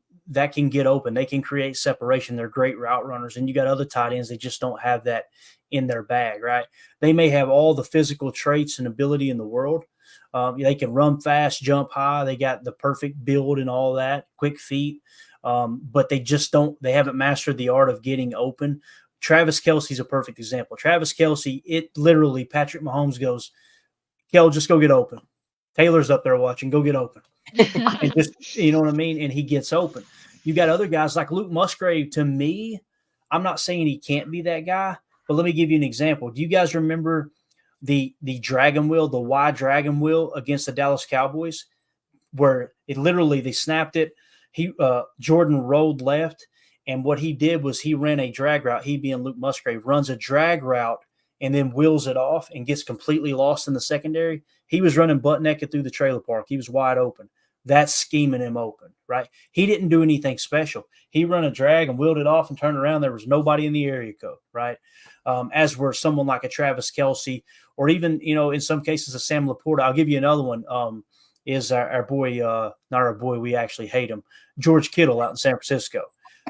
get open. They can create separation. They're great route runners. And you got other tight ends that just don't have that in their bag, right? They may have all the physical traits and ability in the world. They can run fast, jump high. They got the perfect build and all that, quick feet. But they haven't mastered the art of getting open. Travis Kelce's a perfect example. Travis Kelce, Patrick Mahomes goes, Kel, just go get open. Taylor's up there watching, go get open. And just, you know what I mean? And he gets open. You got other guys like Luke Musgrave. To me, I'm not saying he can't be that guy, but let me give you an example. Do you guys remember the dragon wheel, the Y dragon wheel against the Dallas Cowboys, where they snapped it. Jordan rolled left, and what he did was he ran a drag route. He being Luke Musgrave runs a drag route and then wheels it off and gets completely lost in the secondary. He was running butt naked through the trailer park. He was wide open. That's scheming him open, right? He didn't do anything special. He run a drag and wheeled it off and turned around. There was nobody in the area code, right? As were someone like a Travis Kelce, or even, in some cases, a Sam Laporta. I'll give you another one. Is our boy, not our boy, we actually hate him, George Kittle out in San Francisco.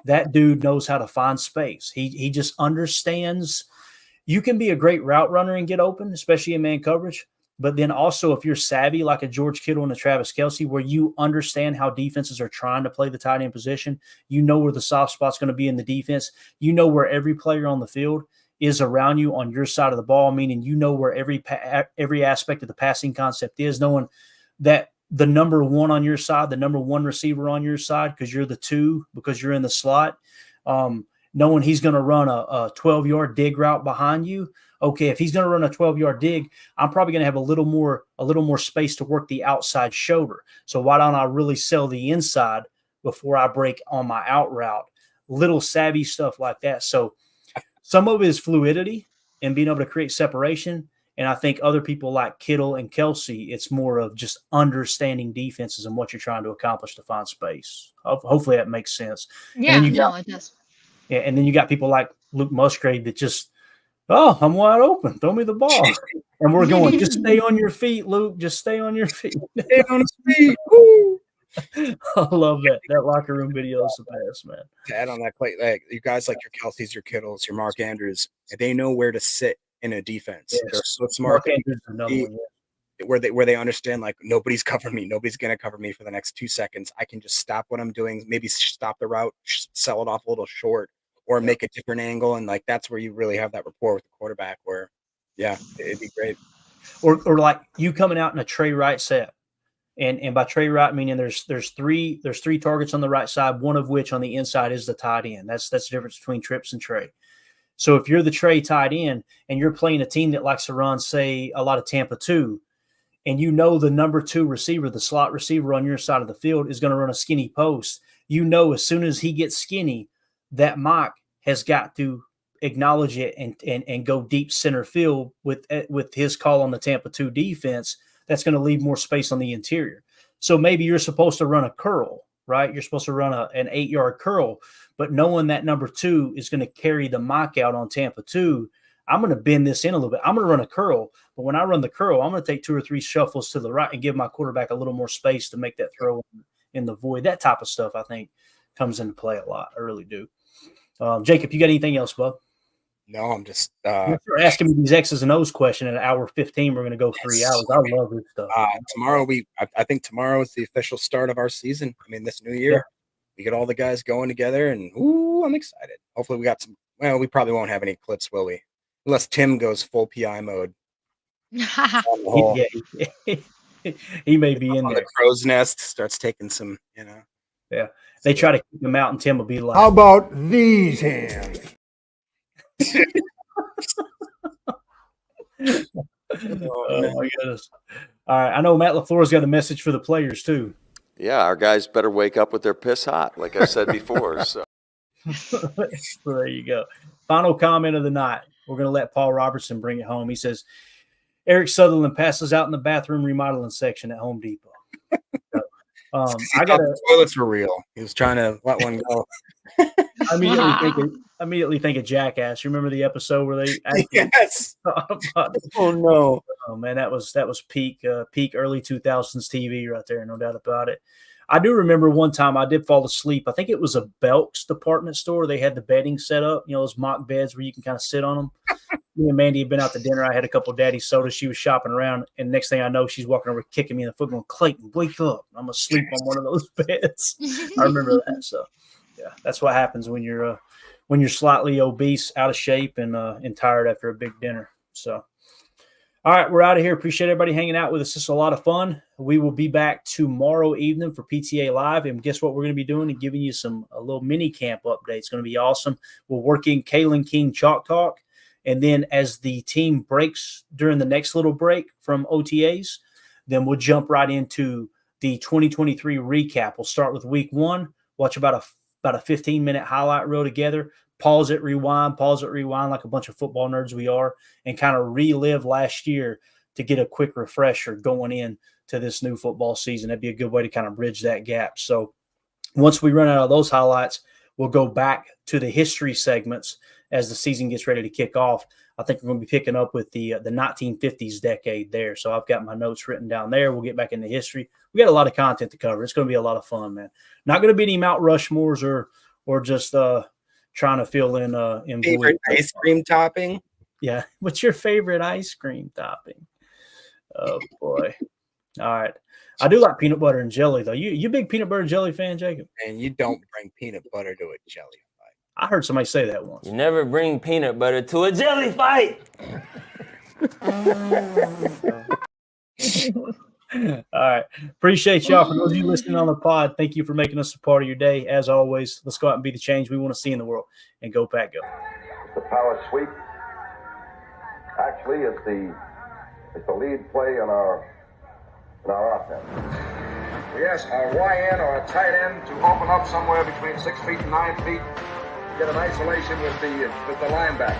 That dude knows how to find space. He just understands. You can be a great route runner and get open, especially in man coverage. But then also, if you're savvy like a George Kittle and a Travis Kelce, where you understand how defenses are trying to play the tight end position, you know where the soft spot's going to be in the defense. You know where every player on the field is around you on your side of the ball, meaning you know where every aspect of the passing concept is, knowing that the number one on your side, the number one receiver on your side, because you're the two, because you're in the slot, knowing he's going to run a 12-yard dig route behind you. Okay, if he's going to run a 12-yard dig, I'm probably going to have a little more space to work the outside shoulder. So why don't I really sell the inside before I break on my out route? Little savvy stuff like that. So some of it is fluidity and being able to create separation. And I think other people like Kittle and Kelce, it's more of just understanding defenses and what you're trying to accomplish to find space. Hopefully that makes sense. Yeah, it does. Yeah, and then you got people like Luke Musgrave that just, I'm wide open. Throw me the ball. And we're going, just stay on your feet, Luke. Just stay on your feet. Stay on his feet. Woo! I love that. That locker room video is the best, man. To add on that, like you guys like your Kelce's, your Kittles, your Mark Andrews, they know where to sit in a defense. Yes. They're so smart. Mark Andrews is another one, yeah. Where they understand, like, nobody's covering me. Nobody's going to cover me for the next 2 seconds. I can just stop what I'm doing, maybe stop the route, sell it off a little short, or make a different angle. And, like, that's where you really have that rapport with the quarterback where, yeah, it'd be great. Or like you coming out in a Trey Wright set. And by Trey Wright, meaning there's three targets on the right side, one of which on the inside is the tight end. That's the difference between Trips and Trey. So if you're the Trey tight end and you're playing a team that likes to run, say, a lot of Tampa 2, and you know the number 2 receiver, the slot receiver on your side of the field is going to run a skinny post, you know as soon as he gets skinny, that Mike has got to acknowledge it and go deep center field with his call on the Tampa 2 defense. That's going to leave more space on the interior. So maybe you're supposed to run a curl, right? You're supposed to run an 8-yard curl, but knowing that number 2 is going to carry the Mike out on Tampa 2, I'm going to bend this in a little bit. I'm going to run a curl, but when I run the curl, I'm going to take 2 or 3 shuffles to the right and give my quarterback a little more space to make that throw in the void. That type of stuff, I think, comes into play a lot. I really do. Jacob, you got anything else, bub? No, I'm just you're asking me these X's and O's question at 1:15. We're going to go 3 hours. I love this stuff. Tomorrow, I think tomorrow is the official start of our season. I mean, this new year, we get all the guys going together, and I'm excited. Hopefully, we got some. Well, we probably won't have any clips, will we? Unless Tim goes full PI mode. He may be in there. The crow's nest starts taking some, Yeah, they try to keep him out, and Tim will be like, How about these hands? Oh my goodness. All right. I know Matt LaFleur's got a message for the players too. Yeah, our guys better wake up with their piss hot, like I said before. So there you go. Final comment of the night. We're going to let Paul Robertson bring it home. He says, Eric Sutherland passes out in the bathroom remodeling section at Home Depot. I got the toilets were real. He was trying to let one go. I immediately think of Jackass. You remember the episode where they yes. Oh no. Oh man, that was peak early 2000s TV right there, no doubt about it. I do remember one time I did fall asleep. I think it was a Belk's department store. They had the bedding set up, those mock beds where you can kind of sit on them. Me and Mandy had been out to dinner. I had a couple of daddy's sodas. She was shopping around, and next thing I know, she's walking over, kicking me in the foot, going, Clayton, wake up. I'm asleep on one of those beds. I remember that. So, yeah, that's what happens when you're slightly obese, out of shape, and tired after a big dinner. So, all right, we're out of here. Appreciate everybody hanging out with us. This is a lot of fun. We will be back tomorrow evening for PTA Live. And guess what we're going to be doing? And giving you a little mini camp update. It's going to be awesome. We'll work in Kalen King Chalk Talk. And then as the team breaks during the next little break from OTAs, then we'll jump right into the 2023 recap. We'll start with week 1, watch about a 15-minute highlight reel together, pause it, rewind like a bunch of football nerds we are, and kind of relive last year to get a quick refresher going in to this new football season. That'd be a good way to kind of bridge that gap. So once we run out of those highlights, we'll go back to the history segments as the season gets ready to kick off. I think we're going to be picking up with the 1950s decade there. So I've got my notes written down there. We'll get back into history. We got a lot of content to cover. It's going to be a lot of fun, man. Not going to be any Mount Rushmores or just trying to fill in favorite ice cream topping. Yeah. What's your favorite ice cream topping? Oh boy. All right. I do like peanut butter and jelly though. You big peanut butter and jelly fan, Jacob? And you don't bring peanut butter to a jelly fight. I heard somebody say that once. You never bring peanut butter to a jelly fight. All right. Appreciate y'all. For those of you listening on the pod, thank you for making us a part of your day. As always, let's go out and be the change we want to see in the world. And go Pack Go. The power sweep. Actually, it's the lead play in our offense. Yes, our YN or a tight end to open up somewhere between 6 feet and 9 feet. Get an isolation with the linebacker.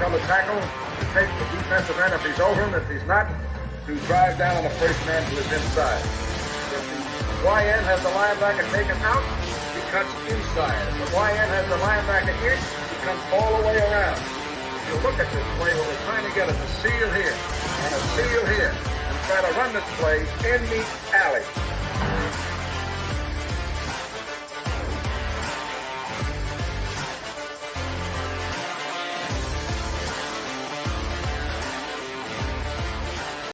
Tell the tackle to take the defensive end if he's over him. If he's not, to drive down on the first man to his inside. If the YN has the linebacker taken out, he cuts inside. If the YN has the linebacker in, he comes all the way around. If you look at this play, what we're trying to get is a seal here and a seal here. And try to run this play in the alley.